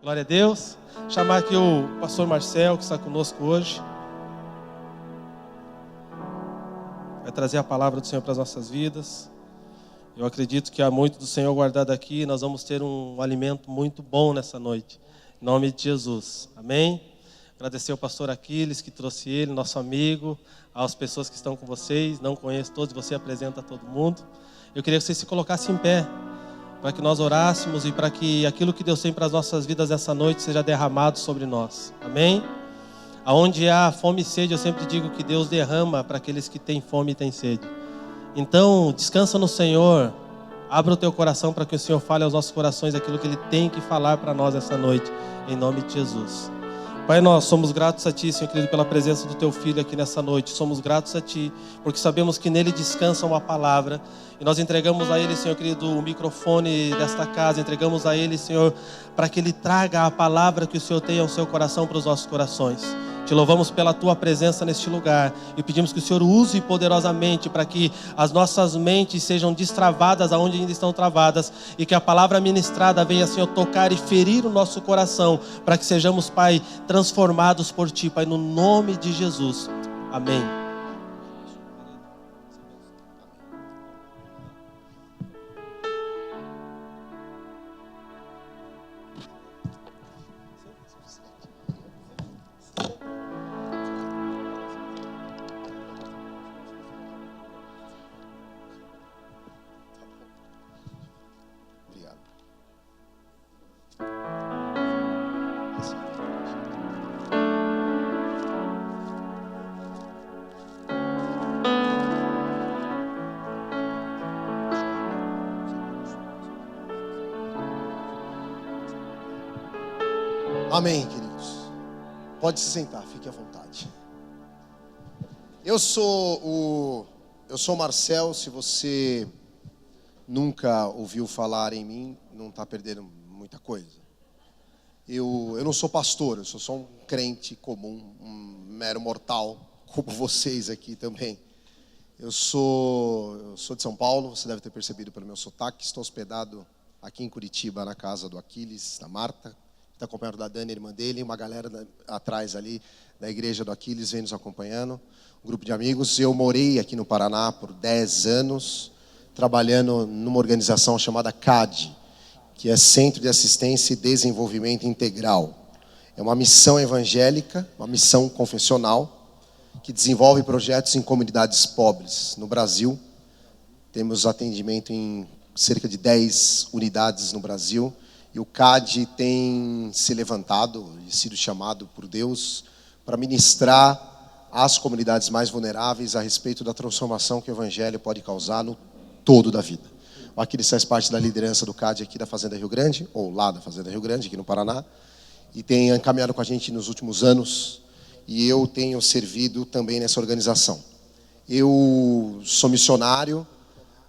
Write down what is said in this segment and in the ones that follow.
Glória a Deus. Chamar aqui o pastor Marcel, que está conosco hoje. Vai trazer a palavra do Senhor para as nossas vidas. Eu acredito que há muito do Senhor guardado aqui. Nós vamos ter um alimento muito bom nessa noite. Em nome de Jesus. Amém? Agradecer ao pastor Aquiles que trouxe ele, nosso amigo. Às pessoas que estão com vocês. Não conheço todos, você apresenta a todo mundo. Eu queria que vocês se colocassem em pé, para que nós orássemos e para que aquilo que Deus tem para as nossas vidas essa noite seja derramado sobre nós. Amém? Aonde há fome e sede, eu sempre digo que Deus derrama para aqueles que têm fome e têm sede. Então, descansa no Senhor. Abra o teu coração para que o Senhor fale aos nossos corações aquilo que Ele tem que falar para nós essa noite. Em nome de Jesus. Pai, nós somos gratos a Ti, Senhor querido, pela presença do Teu Filho aqui nessa noite. Somos gratos a Ti, porque sabemos que nele descansa uma palavra. E nós entregamos a Ele, Senhor querido, o microfone desta casa. Entregamos a Ele, Senhor, para que Ele traga a palavra que o Senhor tem ao seu coração para os nossos corações. Te louvamos pela Tua presença neste lugar e pedimos que o Senhor use poderosamente para que as nossas mentes sejam destravadas aonde ainda estão travadas e que a palavra ministrada venha, Senhor, tocar e ferir o nosso coração para que sejamos, Pai, transformados por Ti, Pai, no nome de Jesus. Amém. Amém, queridos. Pode se sentar, fique à vontade. Eu sou o Marcel. Se você nunca ouviu falar em mim, não está perdendo muita coisa. Eu não sou pastor, eu sou só um crente comum, um mero mortal, como vocês aqui também. Eu sou de São Paulo, você deve ter percebido pelo meu sotaque. Estou hospedado aqui em Curitiba, na casa do Aquiles, da Marta. Está acompanhado da Dani, irmã dele, uma galera atrás ali da igreja do Aquiles vem nos acompanhando, um grupo de amigos. Eu morei aqui no Paraná por 10 anos, trabalhando numa organização chamada CAD, que é Centro de Assistência e Desenvolvimento Integral. É uma missão evangélica, uma missão confessional, que desenvolve projetos em comunidades pobres no Brasil. Temos atendimento em cerca de 10 unidades no Brasil. E o CAD tem se levantado e sido chamado por Deus para ministrar às comunidades mais vulneráveis a respeito da transformação que o Evangelho pode causar no todo da vida. O Aquiles faz parte da liderança do CAD aqui da Fazenda Rio Grande, ou lá da Fazenda Rio Grande, aqui no Paraná, e tem caminhado com a gente nos últimos anos, e eu tenho servido também nessa organização. Eu sou missionário,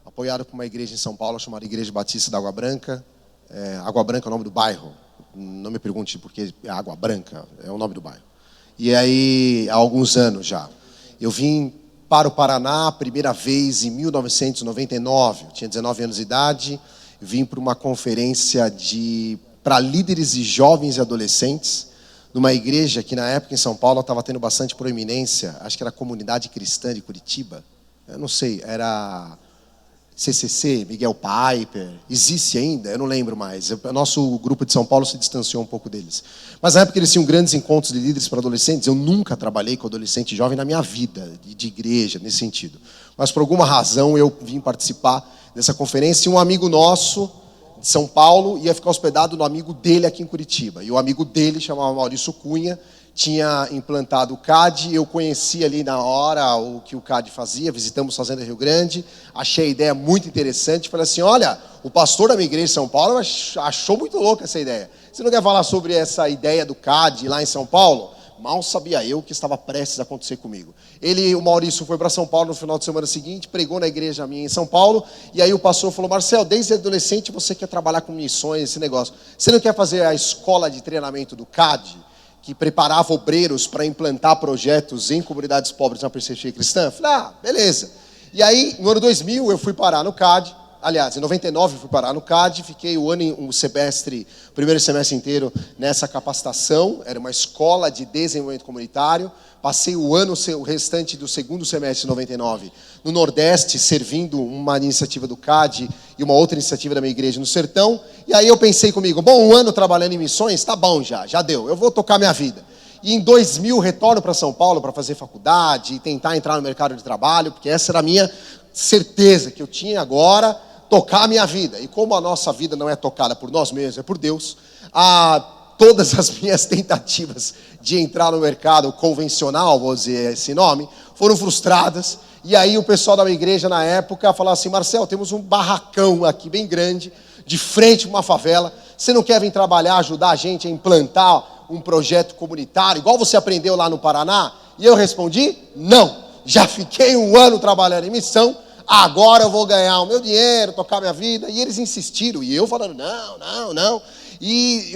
apoiado por uma igreja em São Paulo chamada Igreja Batista da Água Branca. Água Branca é o nome do bairro. Não me pergunte por que é Água Branca, é o nome do bairro. E aí, há alguns anos já. Eu vim para o Paraná a primeira vez em 1999. Eu tinha 19 anos de idade. Vim para uma conferência para líderes de jovens e adolescentes, numa igreja que na época em São Paulo estava tendo bastante proeminência. Acho que era a Comunidade Cristã de Curitiba. Eu não sei, era CCC, Miguel Piper, existe ainda? Eu não lembro mais. O nosso grupo de São Paulo se distanciou um pouco deles. Mas na época eles tinham grandes encontros de líderes para adolescentes. Eu nunca trabalhei com adolescente jovem na minha vida, de igreja, nesse sentido. Mas por alguma razão eu vim participar dessa conferência e um amigo nosso de São Paulo ia ficar hospedado no amigo dele aqui em Curitiba. E o amigo dele, chamava Maurício Cunha, tinha implantado o CAD. Eu conheci ali na hora o que o CAD fazia, visitamos Fazenda Rio Grande, achei a ideia muito interessante, falei assim, olha, o pastor da minha igreja em São Paulo achou muito louca essa ideia. Você não quer falar sobre essa ideia do CAD lá em São Paulo? Mal sabia eu que estava prestes a acontecer comigo. O Maurício foi para São Paulo no final de semana seguinte, pregou na igreja minha em São Paulo, e aí o pastor falou, Marcel, desde adolescente você quer trabalhar com missões, esse negócio. Você não quer fazer a escola de treinamento do CAD? Que preparava obreiros para implantar projetos em comunidades pobres na perspectiva cristã? Eu falei, beleza. E aí, no ano 2000, eu fui parar no CAD, Aliás, em 99 fui parar no CAD, fiquei o primeiro semestre inteiro nessa capacitação. Era uma escola de desenvolvimento comunitário. Passei o restante do segundo semestre de 99 no Nordeste, servindo uma iniciativa do CAD e uma outra iniciativa da minha igreja no Sertão. E aí eu pensei comigo, bom, 1 ano trabalhando em missões, tá bom já deu, eu vou tocar minha vida. E em 2000 retorno para São Paulo para fazer faculdade e tentar entrar no mercado de trabalho, porque essa era a minha certeza que eu tinha agora, tocar a minha vida. E como a nossa vida não é tocada por nós mesmos, é por Deus, todas as minhas tentativas de entrar no mercado convencional, vou dizer esse nome, foram frustradas. E aí o pessoal da minha igreja na época falava assim, Marcel, temos um barracão aqui bem grande, de frente a uma favela, você não quer vir trabalhar, ajudar a gente a implantar um projeto comunitário, igual você aprendeu lá no Paraná? E eu respondi, não, já fiquei 1 ano trabalhando em missão, agora eu vou ganhar o meu dinheiro, tocar minha vida. E eles insistiram, e eu falando, não. E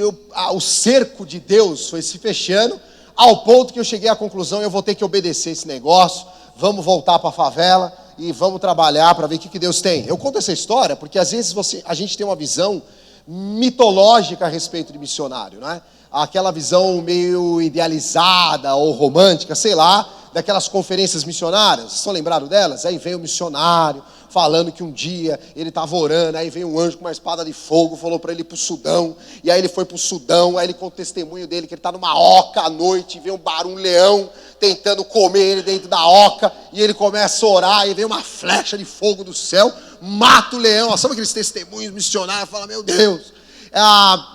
o cerco de Deus foi se fechando, ao ponto que eu cheguei à conclusão, eu vou ter que obedecer esse negócio, vamos voltar para a favela e vamos trabalhar para ver o que Deus tem. Eu conto essa história porque às vezes a gente tem uma visão mitológica a respeito de missionário, né? Aquela visão meio idealizada ou romântica, sei lá, daquelas conferências missionárias. Vocês estão lembrados delas? Aí vem o missionário falando que um dia ele estava orando, aí veio um anjo com uma espada de fogo, falou para ele ir para o Sudão, e aí ele foi para o Sudão, aí ele conta o testemunho dele, que ele está numa oca à noite, e vem um leão tentando comer ele dentro da oca, e ele começa a orar, e vem uma flecha de fogo do céu, mata o leão. Sabe aqueles testemunhos missionários? Fala, meu Deus.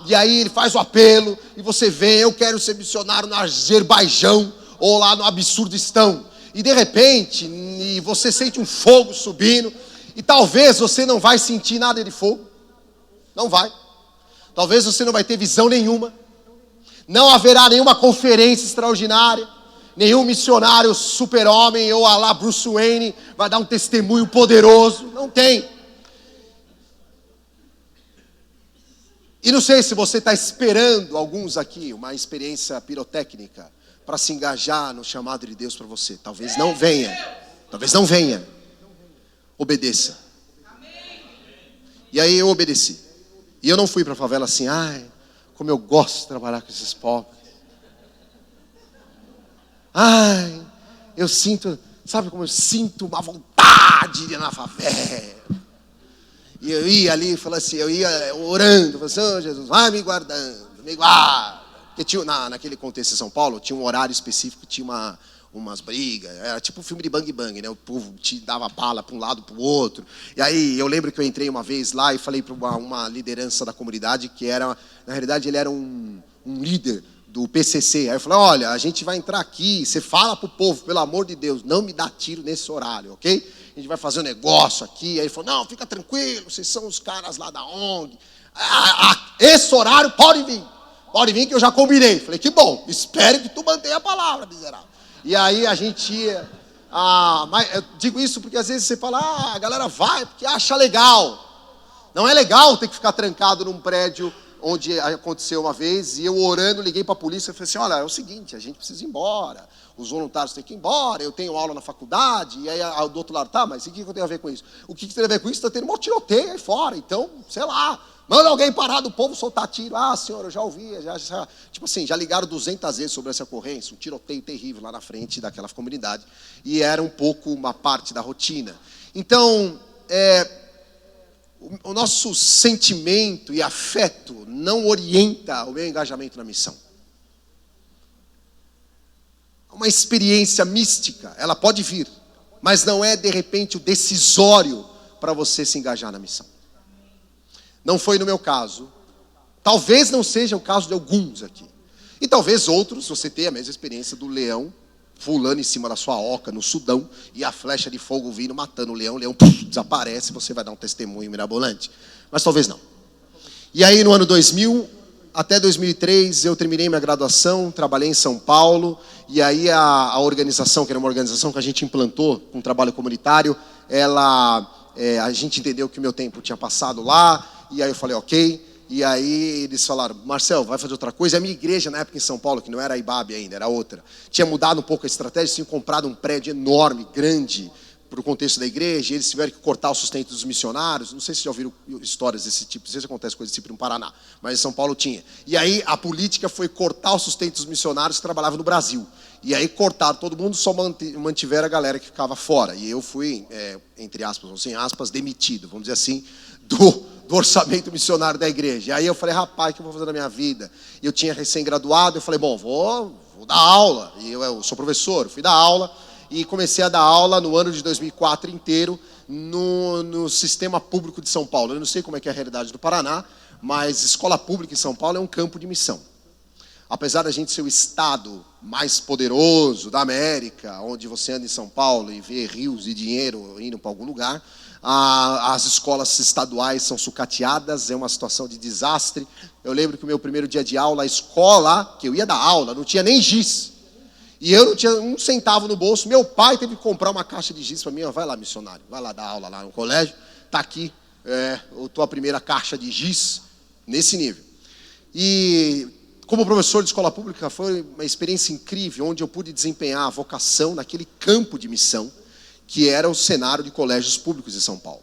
E aí ele faz o apelo, e você vê, eu quero ser missionário no Azerbaijão, ou lá no Absurdistão. E de repente, você sente um fogo subindo, e talvez você não vai sentir nada de fogo. Não vai. Talvez você não vai ter visão nenhuma. Não haverá nenhuma conferência extraordinária. Nenhum missionário super-homem ou a lá Bruce Wayne vai dar um testemunho poderoso. Não tem. E não sei se você está esperando, alguns aqui, uma experiência pirotécnica para se engajar no chamado de Deus para você. Talvez não venha. Talvez não venha. Obedeça. E aí eu obedeci. E eu não fui para a favela assim, como eu gosto de trabalhar com esses pobres. Eu sinto, sabe como eu sinto uma vontade de ir na favela. E eu ia ali, falava assim, eu ia orando, falava assim, Jesus, vai me guardando, me guarda. Porque tinha, naquele contexto em São Paulo, tinha um horário específico, tinha umas brigas, era tipo um filme de bang bang, né? O povo te dava bala para um lado, para o outro. E aí eu lembro que eu entrei uma vez lá e falei para uma liderança da comunidade, que era, na realidade ele era um líder do PCC. Aí eu falei, olha, a gente vai entrar aqui, você fala para o povo, pelo amor de Deus, não me dá tiro nesse horário, ok? A gente vai fazer um negócio aqui. Aí ele falou, não, fica tranquilo, vocês são os caras lá da ONG. Esse horário pode vir que eu já combinei. Falei, que bom, espere que tu mantenha a palavra, miserável. E aí a gente ia, mas eu digo isso porque às vezes você fala, a galera vai porque acha legal. Não é legal ter que ficar trancado num prédio onde aconteceu uma vez, e eu orando, liguei para a polícia e falei assim, olha, é o seguinte, a gente precisa ir embora, os voluntários têm que ir embora, eu tenho aula na faculdade, e aí do outro lado, mas o que eu tenho a ver com isso? O que tem a ver com isso? Está tendo um tiroteio aí fora, então, sei lá, manda alguém parar do povo soltar tiro. Senhor, eu já ouvi, tipo assim, já ligaram 200 vezes sobre essa ocorrência, um tiroteio terrível lá na frente daquela comunidade, e era um pouco uma parte da rotina. Então, o nosso sentimento e afeto não orienta o meu engajamento na missão. Uma experiência mística, ela pode vir, mas não é de repente o decisório para você se engajar na missão. Não foi no meu caso. Talvez não seja o caso de alguns aqui. E talvez outros, você tenha a mesma experiência do leão pulando em cima da sua oca no Sudão e a flecha de fogo vindo, matando o leão desaparece, você vai dar um testemunho mirabolante. Mas talvez não. E aí no ano 2000, até 2003, eu terminei minha graduação, trabalhei em São Paulo, e aí a organização, que era uma organização que a gente implantou com um trabalho comunitário, a gente entendeu que o meu tempo tinha passado lá, e aí eu falei, ok. E aí eles falaram, Marcel, vai fazer outra coisa. E a minha igreja, na época em São Paulo, que não era a IBAB ainda, era outra, tinha mudado um pouco a estratégia, tinha comprado um prédio enorme, grande, para o contexto da igreja, eles tiveram que cortar o sustento dos missionários. Não sei se já ouviram histórias desse tipo, não sei se acontece coisa desse tipo no Paraná, mas em São Paulo tinha. E aí a política foi cortar o sustento dos missionários que trabalhavam no Brasil. E aí cortaram todo mundo, só mantiveram a galera que ficava fora. E eu fui, entre aspas ou sem aspas, demitido, vamos dizer assim, do orçamento missionário da igreja. E aí eu falei, rapaz, o que eu vou fazer na minha vida? E eu tinha recém-graduado, eu falei, bom, vou dar aula. E eu sou professor, fui dar aula. E comecei a dar aula no ano de 2004 inteiro no sistema público de São Paulo. Eu não sei como é que é a realidade do Paraná, mas escola pública em São Paulo é um campo de missão. Apesar da gente ser o estado mais poderoso da América, onde você anda em São Paulo e vê rios de dinheiro indo para algum lugar, as escolas estaduais são sucateadas, é uma situação de desastre. Eu lembro que o meu primeiro dia de aula, a escola, que eu ia dar aula, não tinha nem giz. E eu não tinha um centavo no bolso. Meu pai teve que comprar uma caixa de giz para mim. Vai lá, missionário, vai lá dar aula lá no colégio. Está aqui a tua primeira caixa de giz, nesse nível. E como professor de escola pública, foi uma experiência incrível, onde eu pude desempenhar a vocação naquele campo de missão, que era o cenário de colégios públicos de São Paulo.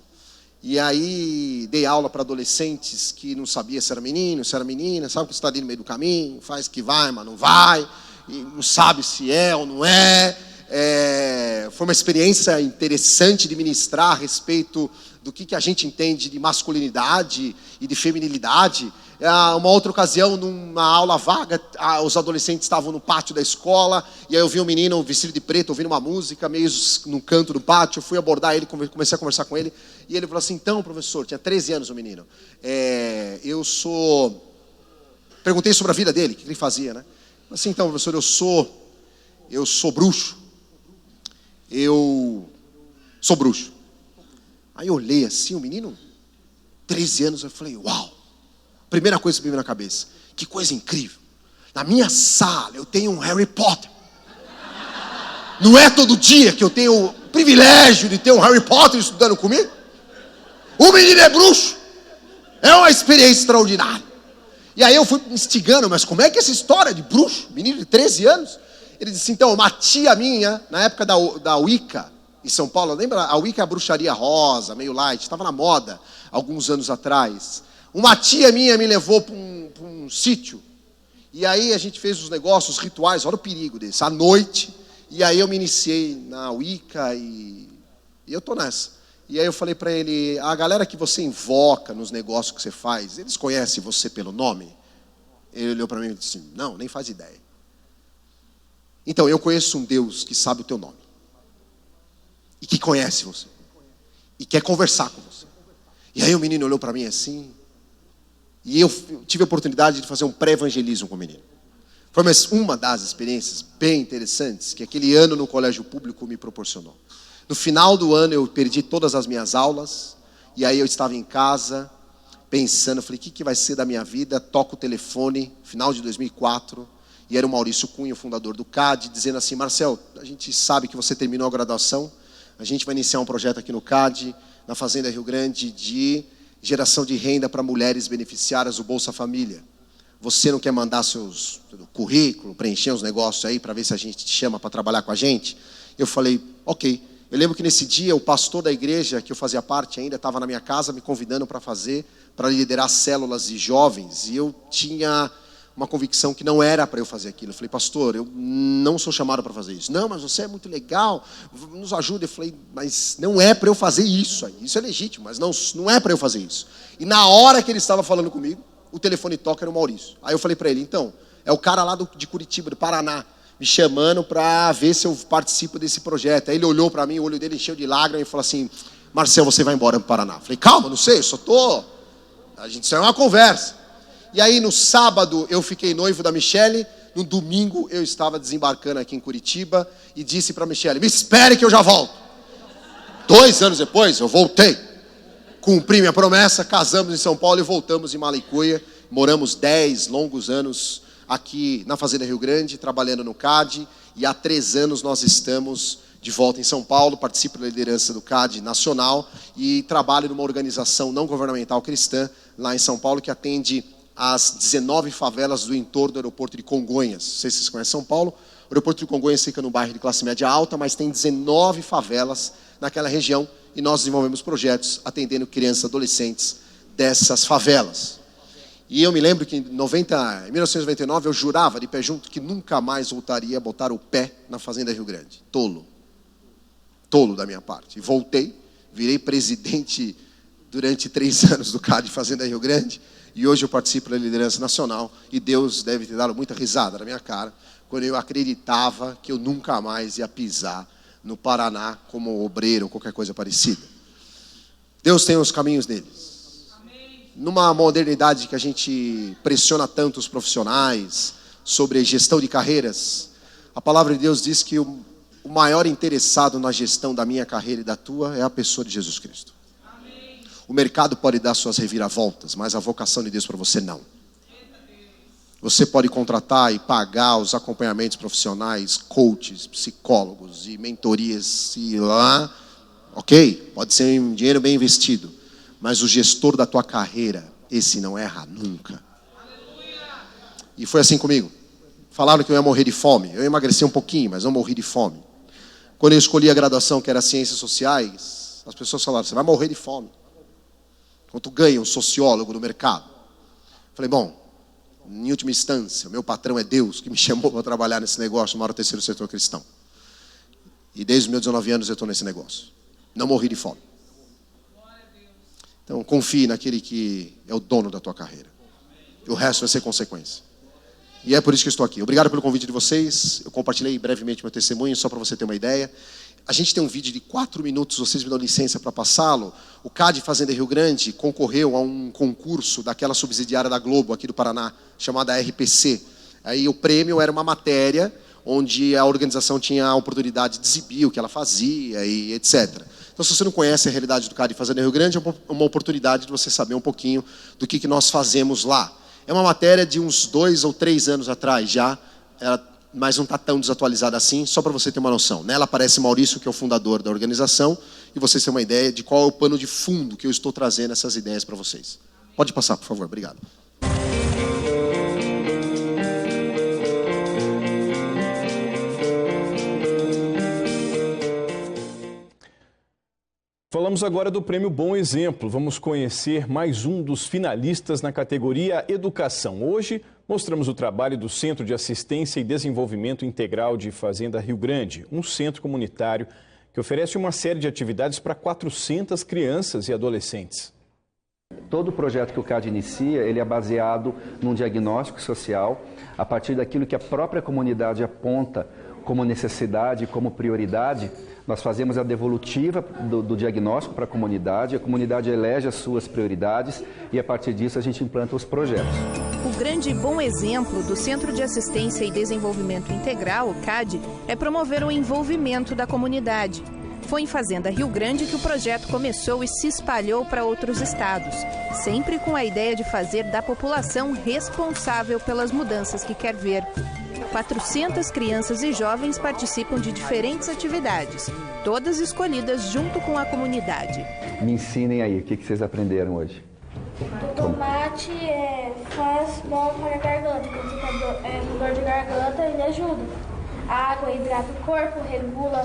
E aí dei aula para adolescentes que não sabia se era menino, se era menina, sabe que você está ali no meio do caminho, faz que vai, mas não vai. E não sabe se é ou não é. Foi uma experiência interessante de ministrar a respeito do que a gente entende de masculinidade e de feminilidade. Uma outra ocasião, numa aula vaga, os adolescentes estavam no pátio da escola, e aí eu vi um menino vestido de preto, ouvindo uma música, meio num canto do pátio. Eu fui abordar ele, comecei a conversar com ele, e ele falou assim, então, professor, tinha 13 anos o menino, perguntei sobre a vida dele, o que ele fazia, né? Assim, então, professor, eu sou bruxo. Eu sou bruxo. Aí eu olhei assim, o menino, 13 anos, eu falei, uau. Primeira coisa que me veio na cabeça, que coisa incrível. Na minha sala eu tenho um Harry Potter. Não é todo dia que eu tenho o privilégio de ter um Harry Potter estudando comigo. O menino é bruxo. É uma experiência extraordinária. E aí eu fui instigando, mas como é que essa história de bruxo, menino de 13 anos? Ele disse, então, uma tia minha, na época da Wicca, em São Paulo, lembra? A Wicca é a bruxaria rosa, meio light, estava na moda, alguns anos atrás. Uma tia minha me levou para um sítio, e aí a gente fez os negócios, os rituais, olha o perigo desse, à noite, e aí eu me iniciei na Wicca, e eu estou nessa. E aí eu falei para ele, a galera que você invoca nos negócios que você faz, eles conhecem você pelo nome? Ele olhou para mim e disse, não, nem faz ideia. Então, eu conheço um Deus que sabe o teu nome. E que conhece você. E quer conversar com você. E aí o menino olhou para mim assim, e eu tive a oportunidade de fazer um pré-evangelismo com o menino. Foi uma das experiências bem interessantes que aquele ano no colégio público me proporcionou. No final do ano eu perdi todas as minhas aulas, e aí eu estava em casa, pensando, falei, o que vai ser da minha vida? Toco o telefone, final de 2004, e era o Maurício Cunha, o fundador do CAD, dizendo assim, Marcel, a gente sabe que você terminou a graduação, a gente vai iniciar um projeto aqui no CAD, na Fazenda Rio Grande, de geração de renda para mulheres beneficiárias do Bolsa Família. Você não quer mandar seus currículo, preencher os negócios aí, para ver se a gente te chama para trabalhar com a gente? Eu falei, ok. Eu lembro que nesse dia o pastor da igreja que eu fazia parte ainda estava na minha casa me convidando para liderar células de jovens, e eu tinha uma convicção que não era para eu fazer aquilo. Eu falei, pastor, eu não sou chamado para fazer isso. Não, mas você é muito legal, nos ajuda. Eu falei, mas não é para eu fazer isso aí. Isso é legítimo, mas não é para eu fazer isso. E na hora que ele estava falando comigo, o telefone toca, era o Maurício. Aí eu falei para ele, então, é o cara lá de Curitiba, do Paraná, me chamando para ver se eu participo desse projeto. Aí ele olhou para mim, o olho dele encheu de lágrimas e falou assim, Marcel, você vai embora para o Paraná. Eu falei, calma, não sei, eu só tô... Isso é uma conversa. E aí no sábado eu fiquei noivo da Michele, no domingo eu estava desembarcando aqui em Curitiba e disse para a Michele, me espere que eu já volto. 2 anos depois eu voltei, cumpri minha promessa, casamos em São Paulo e voltamos em Malicuia. Moramos 10 longos anos aqui na Fazenda Rio Grande, trabalhando no CAD, e há 3 anos nós estamos de volta em São Paulo, participo da liderança do CAD nacional e trabalho numa organização não governamental cristã lá em São Paulo que atende as 19 favelas do entorno do aeroporto de Congonhas. Não sei se vocês conhecem São Paulo, O aeroporto de Congonhas fica no bairro de classe média alta, mas tem 19 favelas naquela região e nós desenvolvemos projetos atendendo crianças e adolescentes dessas favelas. E eu me lembro que em 1999 eu jurava de pé junto que nunca mais voltaria a botar o pé na Fazenda Rio Grande. Tolo da minha parte. E voltei, virei presidente durante 3 anos do CAD Fazenda Rio Grande, e hoje eu participo da liderança nacional, e Deus deve ter dado muita risada na minha cara, quando eu acreditava que eu nunca mais ia pisar no Paraná como obreiro ou qualquer coisa parecida. Deus tem os caminhos deles. Numa modernidade que a gente pressiona tanto os profissionais sobre gestão de carreiras, a palavra de Deus diz que o maior interessado na gestão da minha carreira e da tua é a pessoa de Jesus Cristo. O mercado pode dar suas reviravoltas, mas a vocação de Deus para você não. Você pode contratar e pagar os acompanhamentos profissionais, coaches, psicólogos e mentorias e lá, ok, pode ser um dinheiro bem investido. Mas o gestor da tua carreira, esse não erra nunca. E foi assim comigo. Falaram que eu ia morrer de fome. Eu emagreci um pouquinho, mas não morri de fome. Quando eu escolhi a graduação, que era Ciências Sociais, as pessoas falaram, você vai morrer de fome. Quanto ganha um sociólogo no mercado? Falei, bom, em última instância, o meu patrão é Deus, que me chamou para trabalhar nesse negócio, no maior terceiro setor cristão. E desde os meus 19 anos eu estou nesse negócio. Não morri de fome. Então, confie naquele que é o dono da tua carreira. E o resto vai ser consequência. E é por isso que eu estou aqui. Obrigado pelo convite de vocês. Eu compartilhei brevemente meu testemunho, só para você ter uma ideia. A gente tem um vídeo de 4 minutos, vocês me dão licença para passá-lo. O CAD Fazenda Rio Grande concorreu a um concurso daquela subsidiária da Globo, aqui do Paraná, chamada RPC. Aí o prêmio era uma matéria onde a organização tinha a oportunidade de exibir o que ela fazia e etc. Então, se você não conhece a realidade do CAD Fazenda Rio Grande, é uma oportunidade de você saber um pouquinho do que nós fazemos lá. É uma matéria de uns 2 ou 3 anos atrás já, mas não está tão desatualizada assim, só para você ter uma noção. Nela aparece Maurício, que é o fundador da organização, e vocês terem uma ideia de qual é o pano de fundo que eu estou trazendo essas ideias para vocês. Pode passar, por favor. Obrigado. Falamos agora do Prêmio Bom Exemplo. Vamos conhecer mais um dos finalistas na categoria Educação. Hoje mostramos o trabalho do Centro de Assistência e Desenvolvimento Integral de Fazenda Rio Grande, um centro comunitário que oferece uma série de atividades para 400 crianças e adolescentes. Todo o projeto que o CAD inicia, ele é baseado num diagnóstico social, a partir daquilo que a própria comunidade aponta como necessidade, como prioridade. Nós fazemos a devolutiva do diagnóstico para a comunidade elege as suas prioridades e a partir disso a gente implanta os projetos. O grande e bom exemplo do Centro de Assistência e Desenvolvimento Integral, o CAD, é promover o envolvimento da comunidade. Foi em Fazenda Rio Grande que o projeto começou e se espalhou para outros estados, sempre com a ideia de fazer da população responsável pelas mudanças que quer ver. 400 crianças e jovens participam de diferentes atividades, todas escolhidas junto com a comunidade. Me ensinem aí, o que vocês aprenderam hoje? O tomate faz bom para a garganta, quando você está com dor de garganta, ele ajuda. A água hidrata o corpo, regula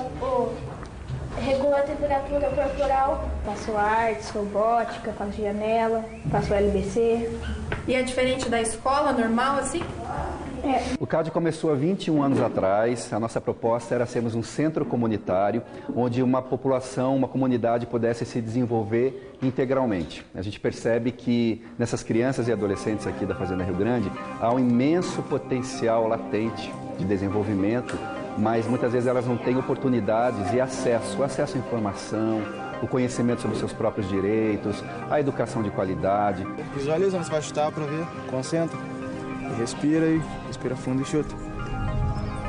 a temperatura corporal. Faço artes, robótica, faço janela, faço LBC. E é diferente da escola normal, assim? O CAD começou há 21 anos atrás. A nossa proposta era sermos um centro comunitário onde uma população, uma comunidade pudesse se desenvolver integralmente. A gente percebe que nessas crianças e adolescentes aqui da Fazenda Rio Grande há um imenso potencial latente de desenvolvimento, mas muitas vezes elas não têm oportunidades e acesso à informação, o conhecimento sobre os seus próprios direitos, a educação de qualidade. Visualiza onde você vai chutar para ver, concentra. Respira fundo e chuta.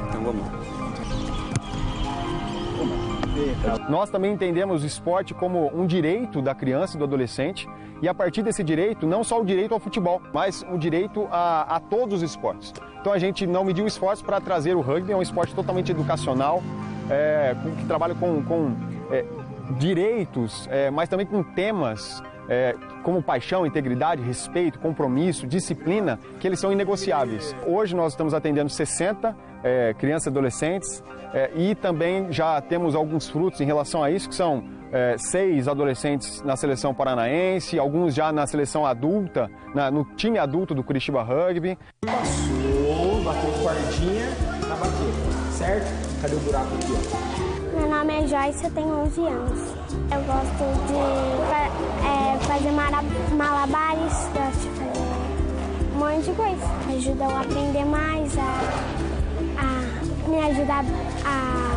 Então vamos lá. Nós também entendemos o esporte como um direito da criança e do adolescente e a partir desse direito, não só o direito ao futebol, mas o direito a todos os esportes. Então a gente não mediu esforço para trazer o rugby, é um esporte totalmente educacional, que trabalha com direitos, mas também com temas como paixão, integridade, respeito, compromisso, disciplina, que eles são inegociáveis. Hoje nós estamos atendendo 60 crianças e adolescentes e também já temos alguns frutos em relação a isso, que são 6 adolescentes na seleção paranaense, alguns já na seleção adulta, no time adulto do Curitiba Rugby. Passou, bateu guardinha na baqueta, certo? Cadê o buraco aqui, ó? Meu nome é Joyce, eu tenho 11 anos. Eu gosto de fazer malabares, gosto de fazer um monte de coisa. Ajuda eu a aprender mais, a me ajudar a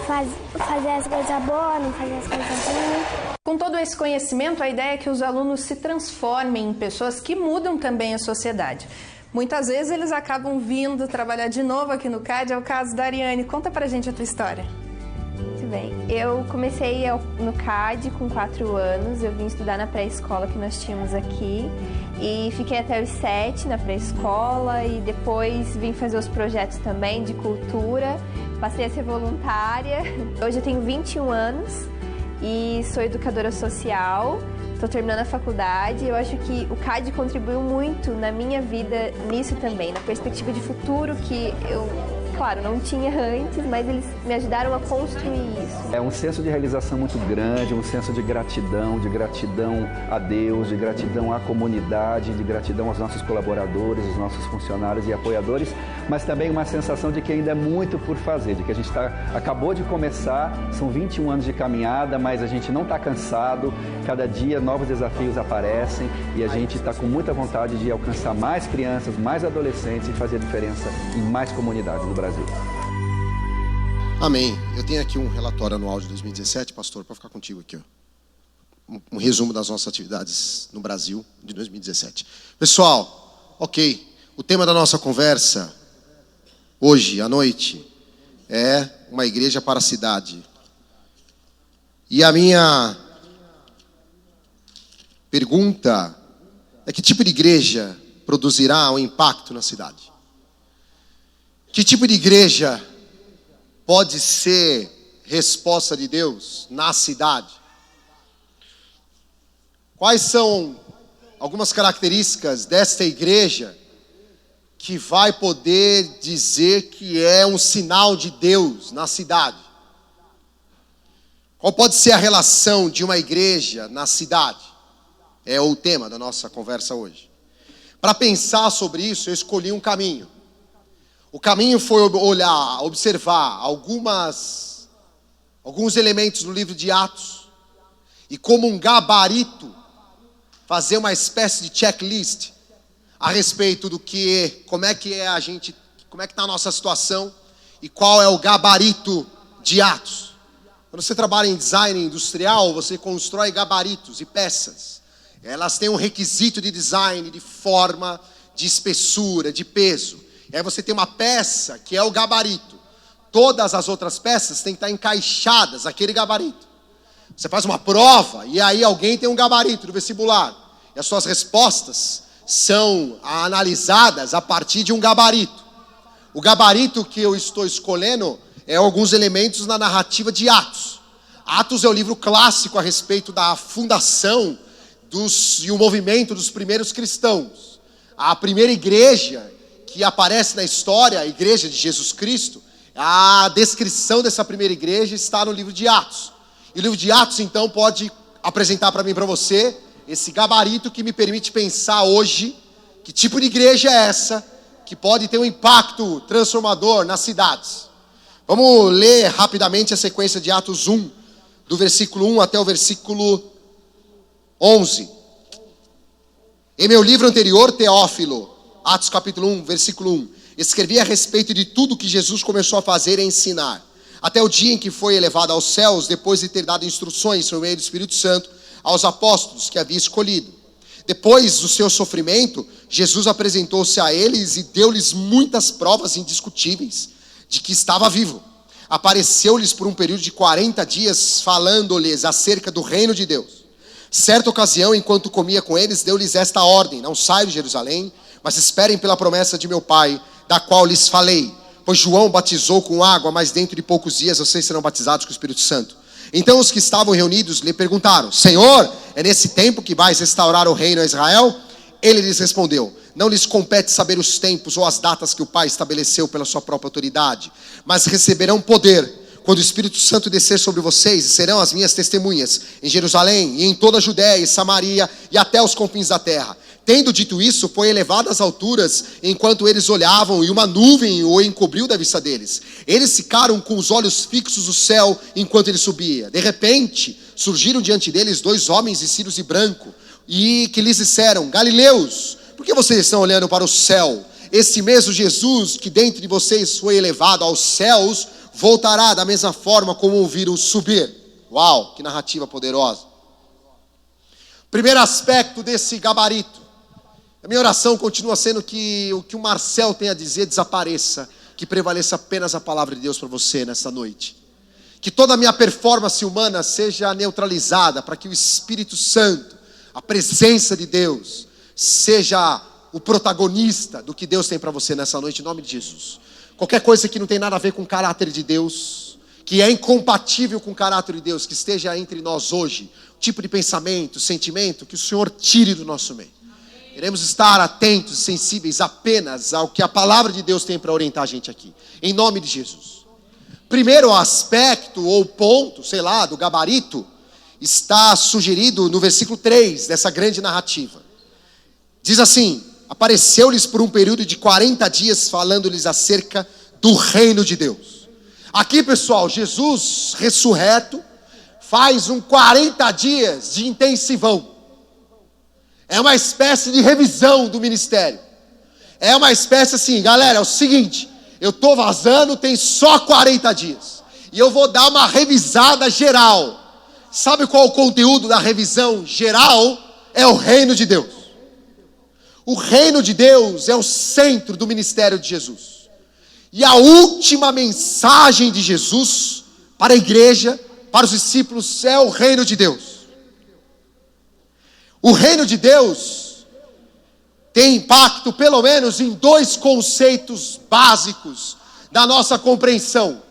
fazer as coisas boas, não fazer as coisas ruins. Com todo esse conhecimento, a ideia é que os alunos se transformem em pessoas que mudam também a sociedade. Muitas vezes eles acabam vindo trabalhar de novo aqui no CAD, é o caso da Ariane. Conta pra gente a tua história. Muito bem, eu comecei no CAD com 4 anos, eu vim estudar na pré-escola que nós tínhamos aqui e fiquei até os 7 na pré-escola e depois vim fazer os projetos também de cultura, passei a ser voluntária. Hoje eu tenho 21 anos e sou educadora social. Estou terminando a faculdade. Eu acho que o CAD contribuiu muito na minha vida nisso também, na perspectiva de futuro que eu, claro, não tinha antes, mas eles me ajudaram a construir isso. É um senso de realização muito grande, um senso de gratidão a Deus, de gratidão à comunidade, de gratidão aos nossos colaboradores, aos nossos funcionários e apoiadores, mas também uma sensação de que ainda é muito por fazer, de que a gente acabou de começar, são 21 anos de caminhada, mas a gente não está cansado, cada dia novos desafios aparecem e a gente está com muita vontade de alcançar mais crianças, mais adolescentes e fazer a diferença em mais comunidades do Brasil. Amém. Eu tenho aqui um relatório anual de 2017, pastor, para ficar contigo aqui, ó. Um resumo das nossas atividades no Brasil de 2017. Pessoal, ok, o tema da nossa conversa hoje à noite é uma igreja para a cidade. E a minha pergunta é: que tipo de igreja produzirá um impacto na cidade? Que tipo de igreja pode ser resposta de Deus na cidade? Quais são algumas características desta igreja que vai poder dizer que é um sinal de Deus na cidade? Qual pode ser a relação de uma igreja na cidade? É o tema da nossa conversa hoje. Para pensar sobre isso, eu escolhi um caminho. O caminho foi observar alguns elementos do livro de Atos e, como um gabarito, fazer uma espécie de checklist a respeito do que, como é que está a nossa situação e qual é o gabarito de Atos. Quando você trabalha em design industrial, você constrói gabaritos e peças. Elas têm um requisito de design, de forma, de espessura, de peso. E aí você tem uma peça que é o gabarito. Todas as outras peças têm que estar encaixadas naquele gabarito. Você faz uma prova e aí alguém tem um gabarito do vestibular. E as suas respostas são analisadas a partir de um gabarito. O gabarito que eu estou escolhendo é alguns elementos na narrativa de Atos. Atos é o livro clássico a respeito da fundação e o movimento dos primeiros cristãos. A primeira igreja que aparece na história, a igreja de Jesus Cristo, a descrição dessa primeira igreja está no livro de Atos. E o livro de Atos, então, pode apresentar para mim e para você esse gabarito que me permite pensar hoje que tipo de igreja é essa que pode ter um impacto transformador nas cidades. Vamos ler rapidamente a sequência de Atos 1, do versículo 1 até o versículo 11. Em meu livro anterior, Teófilo, Atos capítulo 1, versículo 1, escrevi a respeito de tudo que Jesus começou a fazer e ensinar, até o dia em que foi elevado aos céus, depois de ter dado instruções por meio do Espírito Santo aos apóstolos que havia escolhido. Depois do seu sofrimento, Jesus apresentou-se a eles e deu-lhes muitas provas indiscutíveis de que estava vivo. Apareceu-lhes por um período de 40 dias, falando-lhes acerca do reino de Deus. Certa ocasião, enquanto comia com eles, deu-lhes esta ordem: não saiam de Jerusalém, mas esperem pela promessa de meu Pai, da qual lhes falei. Pois João batizou com água, mas dentro de poucos dias vocês serão batizados com o Espírito Santo. Então os que estavam reunidos lhe perguntaram: Senhor, é nesse tempo que vais restaurar o reino a Israel? Ele lhes respondeu: não lhes compete saber os tempos ou as datas que o Pai estabeleceu pela sua própria autoridade, mas receberão poder quando o Espírito Santo descer sobre vocês, e serão as minhas testemunhas em Jerusalém e em toda a Judéia e Samaria e até os confins da terra. Tendo dito isso, foi elevado às alturas enquanto eles olhavam, e uma nuvem o encobriu da vista deles. Eles ficaram com os olhos fixos no céu enquanto ele subia. De repente, surgiram diante deles 2 homens vestidos de branco, e que lhes disseram: Galileus, por que vocês estão olhando para o céu? Esse mesmo Jesus que dentre de vocês foi elevado aos céus, voltará da mesma forma como o viram subir. Uau, que narrativa poderosa. Primeiro aspecto desse gabarito. A minha oração continua sendo que o que o Marcel tem a dizer desapareça, que prevaleça apenas a palavra de Deus para você nessa noite. Que toda a minha performance humana seja neutralizada, para que o Espírito Santo, a presença de Deus, seja o protagonista do que Deus tem para você nessa noite, em nome de Jesus. Qualquer coisa que não tem nada a ver com o caráter de Deus, que é incompatível com o caráter de Deus, que esteja entre nós hoje, tipo de pensamento, sentimento, que o Senhor tire do nosso meio. Queremos estar atentos e sensíveis apenas ao que a palavra de Deus tem para orientar a gente aqui, em nome de Jesus. Primeiro aspecto ou ponto, sei lá, do gabarito, está sugerido no versículo 3 dessa grande narrativa. Diz assim: apareceu-lhes por um período de 40 dias, falando-lhes acerca do reino de Deus. Aqui, pessoal, Jesus ressurreto faz 40 dias de intensivão. É uma espécie de revisão do ministério. É uma espécie assim: galera, é o seguinte, eu estou vazando, tem só 40 dias. E eu vou dar uma revisada geral. Sabe qual é o conteúdo da revisão geral? É o reino de Deus. O reino de Deus é o centro do ministério de Jesus. E a última mensagem de Jesus para a igreja, para os discípulos, é o reino de Deus. O reino de Deus tem impacto pelo menos em 2 conceitos básicos da nossa compreensão.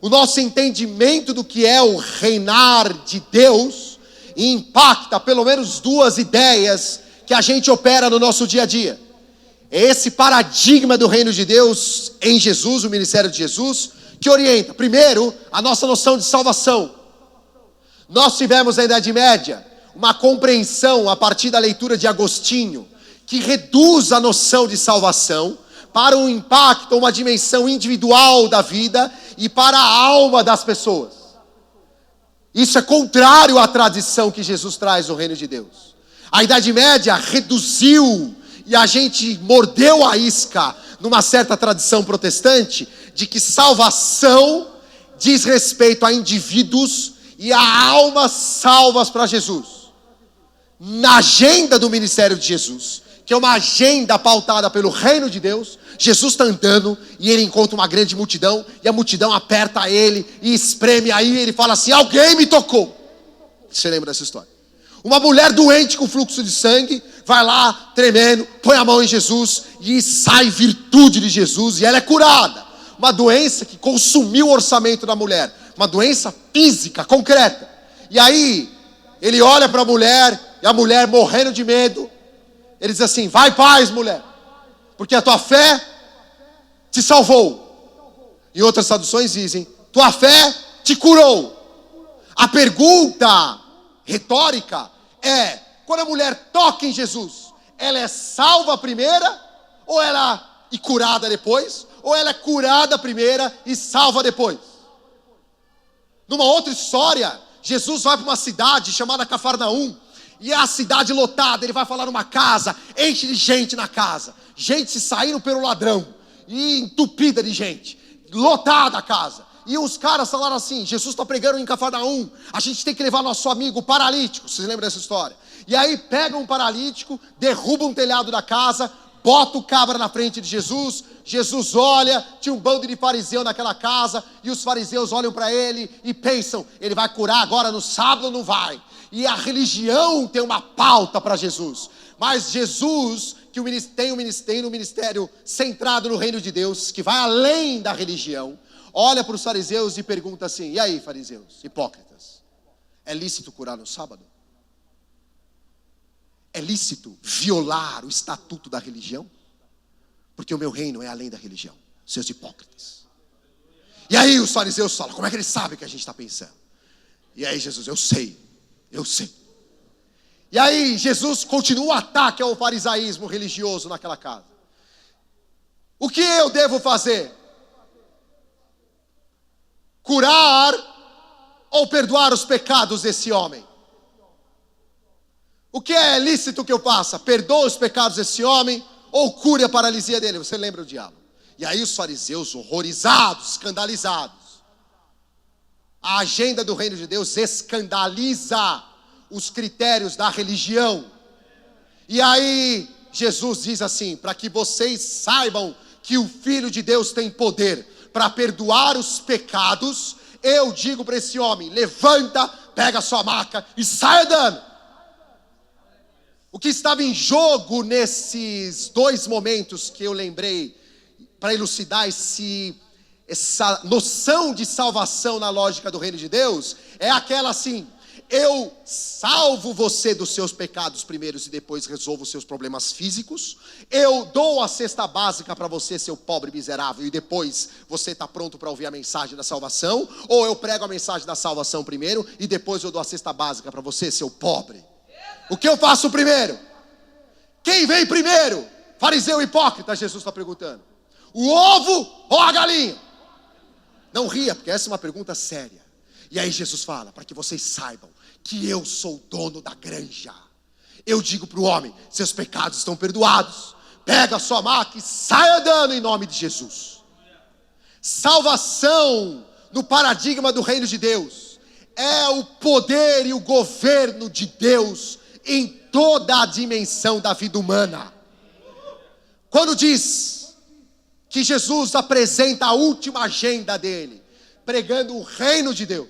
O nosso entendimento do que é o reinar de Deus impacta pelo menos 2 ideias que a gente opera no nosso dia a dia. É esse paradigma do reino de Deus em Jesus, o ministério de Jesus, que orienta, primeiro, a nossa noção de salvação. Nós tivemos na Idade Média uma compreensão a partir da leitura de Agostinho, que reduz a noção de salvação para um impacto, uma dimensão individual da vida e para a alma das pessoas. Isso é contrário à tradição que Jesus traz no reino de Deus. A Idade Média reduziu e a gente mordeu a isca numa certa tradição protestante de que salvação diz respeito a indivíduos e a almas salvas para Jesus. Na agenda do ministério de Jesus, que é uma agenda pautada pelo reino de Deus, Jesus está andando e ele encontra uma grande multidão e a multidão aperta ele e espreme aí, ele fala assim: alguém me tocou. Você lembra dessa história? Uma mulher doente com fluxo de sangue vai lá tremendo, põe a mão em Jesus e sai virtude de Jesus e ela é curada. Uma doença que consumiu o orçamento da mulher, uma doença física, concreta. E aí ele olha para a mulher e a mulher morrendo de medo, ele diz assim: vai em paz, mulher, porque a tua fé te salvou. E outras traduções dizem: tua fé te curou. A pergunta retórica é: quando a mulher toca em Jesus, ela é salva primeira ou ela é curada depois? Ou ela é curada primeira e salva depois? Numa outra história, Jesus vai para uma cidade chamada Cafarnaum, e é a cidade lotada. Ele vai falar numa casa, enche de gente na casa, gente se saindo pelo ladrão, e entupida de gente, lotada a casa. E os caras falaram assim: Jesus está pregando em Cafarnaum, a gente tem que levar nosso amigo paralítico. Vocês lembram dessa história? E aí pegam um paralítico, derrubam o telhado da casa, bota o cabra na frente de Jesus. Jesus olha, tinha um bando de fariseu naquela casa, e os fariseus olham para ele e pensam: ele vai curar agora no sábado ou não vai? E a religião tem uma pauta para Jesus. Mas Jesus, que tem um ministério centrado no reino de Deus, que vai além da religião, olha para os fariseus e pergunta assim: e aí, fariseus, hipócritas, é lícito curar no sábado? É lícito violar o estatuto da religião? Porque o meu reino é além da religião, seus hipócritas. E aí os fariseus falam: como é que eles sabem o que a gente está pensando? E aí Jesus: eu sei. E aí Jesus continua o ataque ao farisaísmo religioso naquela casa. O que eu devo fazer? Curar ou perdoar os pecados desse homem? O que é lícito que eu faça? Perdoa os pecados desse homem ou cure a paralisia dele? Você lembra o diabo? E aí os fariseus, horrorizados, escandalizados. A agenda do reino de Deus escandaliza os critérios da religião. E aí Jesus diz assim: para que vocês saibam que o Filho de Deus tem poder para perdoar os pecados, eu digo para esse homem: levanta, pega a sua maca e saia dando. O que estava em jogo nesses dois momentos que eu lembrei, para elucidar essa noção de salvação na lógica do reino de Deus, é aquela assim: eu salvo você dos seus pecados primeiros e depois resolvo os seus problemas físicos. Eu dou a cesta básica para você, seu pobre miserável, e depois você está pronto para ouvir a mensagem da salvação. Ou eu prego a mensagem da salvação primeiro e depois eu dou a cesta básica para você, seu pobre. O que eu faço primeiro? Quem vem primeiro? Fariseu hipócrita, Jesus está perguntando. O ovo ou a galinha? Não ria, porque essa é uma pergunta séria. E aí Jesus fala: para que vocês saibam que eu sou o dono da granja. Eu digo para o homem: seus pecados estão perdoados. Pega a sua maca e saia andando em nome de Jesus. Salvação no paradigma do reino de Deus é o poder e o governo de Deus em toda a dimensão da vida humana. Quando diz que Jesus apresenta a última agenda dele, pregando o reino de Deus,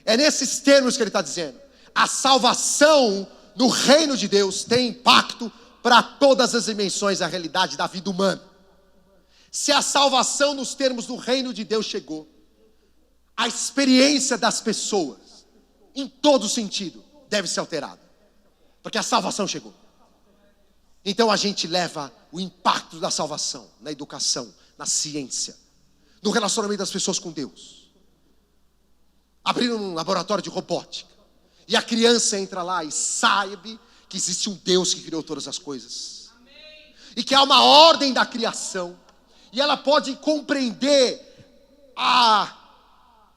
é nesses termos que ele está dizendo: a salvação no reino de Deus tem impacto para todas as dimensões da realidade da vida humana. Se a salvação nos termos do reino de Deus chegou, a experiência das pessoas, em todo sentido, deve ser alterada, porque a salvação chegou. Então a gente leva o impacto da salvação na educação, na ciência, no relacionamento das pessoas com Deus. Abriram um laboratório de robótica, e a criança entra lá e sabe que existe um Deus que criou todas as coisas. Amém. E que há uma ordem da criação, e ela pode compreender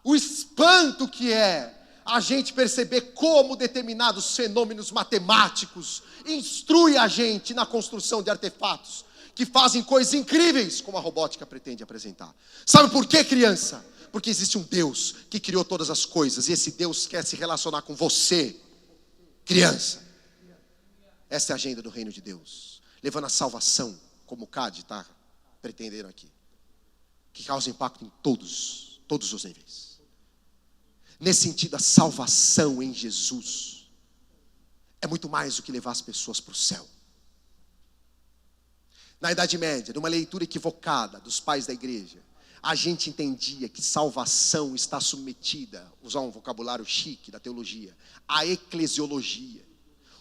o espanto que é a gente perceber como determinados fenômenos matemáticos instruem a gente na construção de artefatos que fazem coisas incríveis, como a robótica pretende apresentar. Sabe por quê, criança? Porque existe um Deus que criou todas as coisas, e esse Deus quer se relacionar com você, criança. Essa é a agenda do reino de Deus, levando a salvação, como o CAD está pretendendo aqui, que causa impacto em todos os níveis. Nesse sentido, a salvação em Jesus é muito mais do que levar as pessoas para o céu. Na Idade Média, numa leitura equivocada dos pais da igreja, a gente entendia que salvação está submetida, usar um vocabulário chique da teologia, à eclesiologia.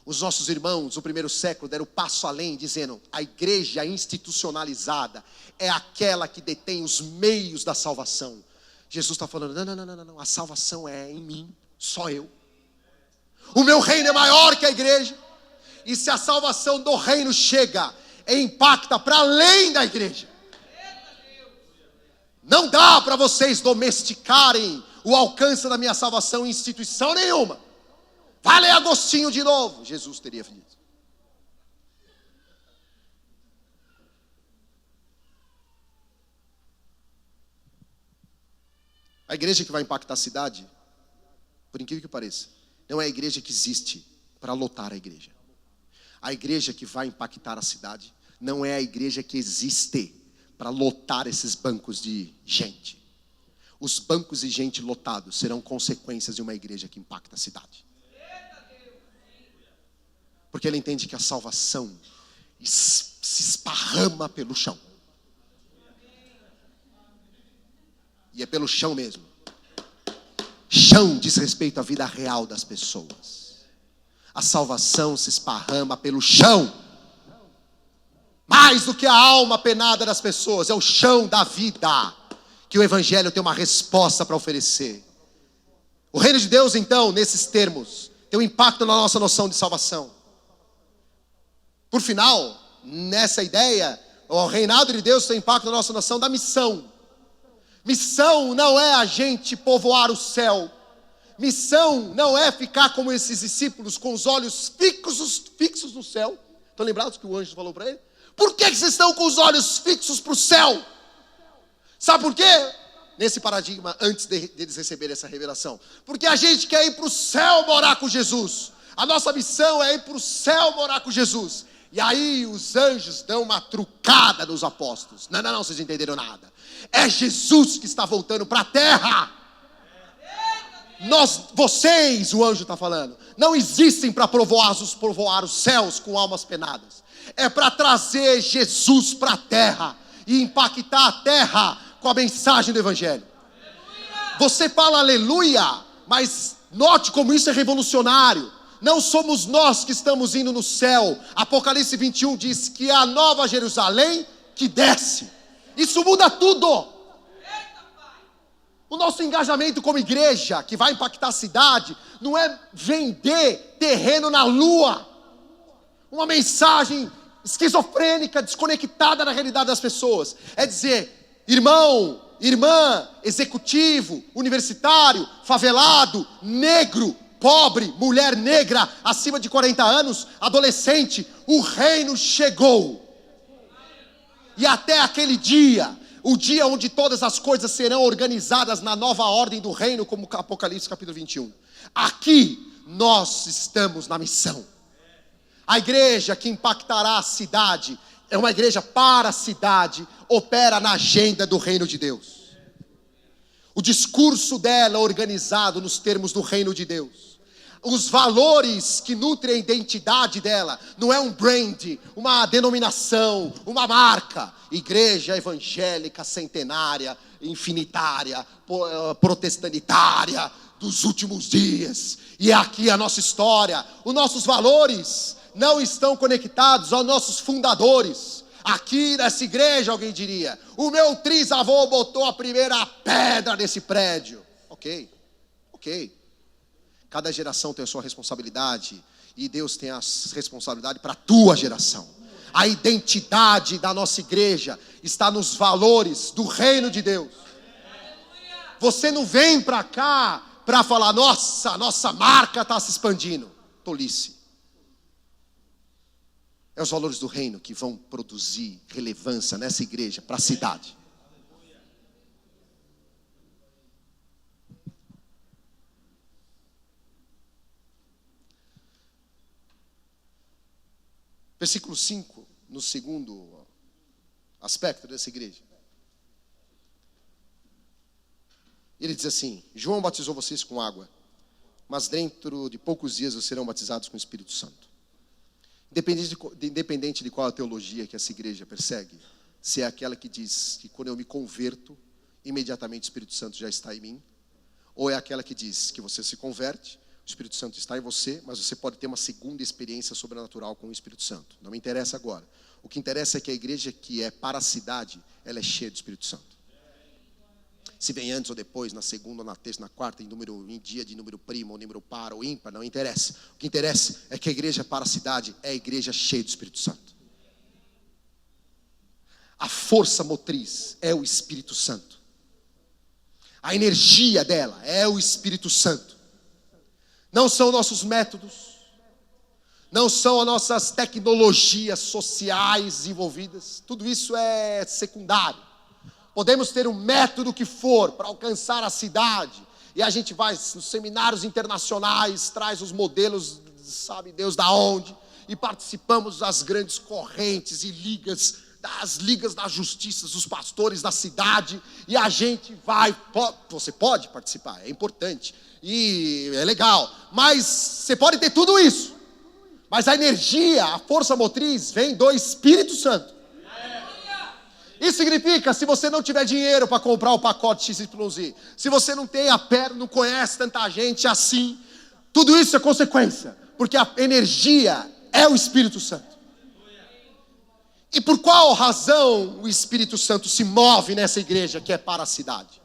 Os nossos irmãos, no primeiro século, deram o passo além, dizendo: a igreja institucionalizada é aquela que detém os meios da salvação. Jesus está falando: não, a salvação é em mim, só eu. O meu reino é maior que a igreja. E se a salvação do reino chega e impacta para além da igreja, não dá para vocês domesticarem o alcance da minha salvação em instituição nenhuma. Vai ler Agostinho de novo, Jesus teria dito. A igreja que vai impactar a cidade, por incrível que pareça, não é a igreja que existe para lotar a igreja. A igreja que vai impactar a cidade não é a igreja que existe para lotar esses bancos de gente. Os bancos de gente lotados serão consequências de uma igreja que impacta a cidade. Porque ele entende que a salvação se esparrama pelo chão. E é pelo chão mesmo. Chão diz respeito à vida real das pessoas. A salvação se esparrama pelo chão. Mais do que a alma penada das pessoas, é o chão da vida que o Evangelho tem uma resposta para oferecer. O reino de Deus, então, nesses termos, tem um impacto na nossa noção de salvação. Por final, nessa ideia, o reinado de Deus tem impacto na nossa noção da missão. Missão não é a gente povoar o céu. Missão não é ficar como esses discípulos com os olhos fixos no céu. Estão lembrados que o anjo falou para ele? Por que vocês estão com os olhos fixos para o céu? Sabe por quê? Nesse paradigma, antes deles receberem essa revelação. Porque a gente quer ir para o céu morar com Jesus. A nossa missão é ir para o céu morar com Jesus. E aí os anjos dão uma trucada nos apóstolos. Não, vocês não entenderam nada. É Jesus que está voltando para a terra. Vocês, o anjo está falando, não existem para povoar os céus com almas penadas. É para trazer Jesus para a terra e impactar a terra com a mensagem do Evangelho. Você fala aleluia, mas note como isso é revolucionário. Não somos nós que estamos indo no céu. Apocalipse 21 diz que é a nova Jerusalém que desce. Isso muda tudo. O nosso engajamento como igreja, que vai impactar a cidade, não é vender terreno na lua. Uma mensagem esquizofrênica, desconectada da realidade das pessoas. É dizer, irmão, irmã, executivo, universitário, favelado, negro, pobre, mulher negra, acima de 40 anos, adolescente, o reino chegou. E até aquele dia, o dia onde todas as coisas serão organizadas na nova ordem do reino, como Apocalipse capítulo 21. Aqui nós estamos na missão. A igreja que impactará a cidade é uma igreja para a cidade, opera na agenda do reino de Deus. O discurso dela é organizado nos termos do reino de Deus. Os valores que nutrem a identidade dela não é um brand, uma denominação, uma marca. Igreja evangélica centenária, infinitária, protestanitária dos últimos dias. E é aqui a nossa história. Os nossos valores não estão conectados aos nossos fundadores. Aqui nessa igreja, alguém diria, o meu trisavô botou a primeira pedra nesse prédio. Ok. Cada geração tem a sua responsabilidade e Deus tem a responsabilidade para a tua geração. A identidade da nossa igreja está nos valores do reino de Deus. Você não vem para cá para falar, nossa marca está se expandindo. Tolice. É os valores do reino que vão produzir relevância nessa igreja para a cidade. Versículo 5, no segundo aspecto dessa igreja. Ele diz assim, João batizou vocês com água, mas dentro de poucos dias vocês serão batizados com o Espírito Santo. Independente de qual a teologia que essa igreja persegue, se é aquela que diz que quando eu me converto, imediatamente o Espírito Santo já está em mim, ou é aquela que diz que você se converte, o Espírito Santo está em você, mas você pode ter uma segunda experiência sobrenatural com o Espírito Santo. Não me interessa agora. O que interessa é que a igreja que é para a cidade, ela é cheia do Espírito Santo. Se vem antes ou depois, na segunda, ou na terça, na quarta, em dia de número primo, ou número par, ou ímpar, não interessa. O que interessa é que a igreja para a cidade é a igreja cheia do Espírito Santo. A força motriz é o Espírito Santo. A energia dela é o Espírito Santo. Não são nossos métodos, não são as nossas tecnologias sociais envolvidas. Tudo isso é secundário. Podemos ter um método que for para alcançar a cidade. E a gente vai nos seminários internacionais, traz os modelos, sabe Deus da onde. E participamos das grandes correntes e ligas, das ligas da justiça, dos pastores da cidade. E a gente vai, você pode participar, é importante. E é legal, mas você pode ter tudo isso, mas a energia, a força motriz vem do Espírito Santo. Isso significa, se você não tiver dinheiro para comprar o pacote XYZ, se você não tem a perna, não conhece tanta gente assim, tudo isso é consequência, porque a energia é o Espírito Santo. E por qual razão o Espírito Santo se move nessa igreja que é para a cidade?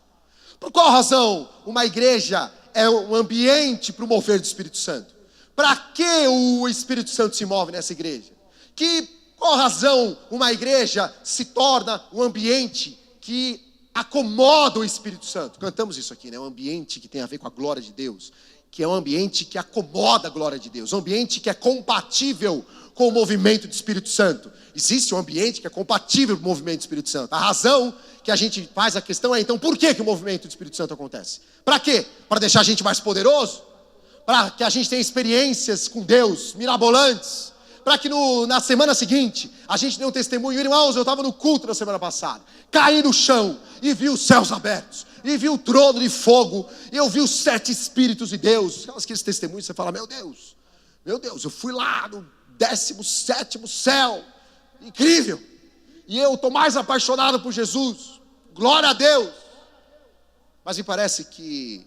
Por qual razão uma igreja é um ambiente para o mover do Espírito Santo? Para que o Espírito Santo se move nessa igreja? Qual razão uma igreja se torna um ambiente que acomoda o Espírito Santo? Cantamos isso aqui, né? Um ambiente que tem a ver com a glória de Deus, que é um ambiente que acomoda a glória de Deus, um ambiente que é compatível com o movimento do Espírito Santo. Existe um ambiente que é compatível com o movimento do Espírito Santo. A razão que a gente faz a questão é, então, por que o movimento do Espírito Santo acontece? Para quê? Para deixar a gente mais poderoso? Para que a gente tenha experiências com Deus mirabolantes? Para que na semana seguinte a gente dê um testemunho. Irmãos, eu estava no culto na semana passada, caí no chão e vi os céus abertos, e vi o trono de fogo, e eu vi os 7 Espíritos de Deus. Aqueles testemunhos, você fala, meu Deus, eu fui lá no 17º céu, incrível, e eu estou mais apaixonado por Jesus, glória a Deus. Mas me parece que,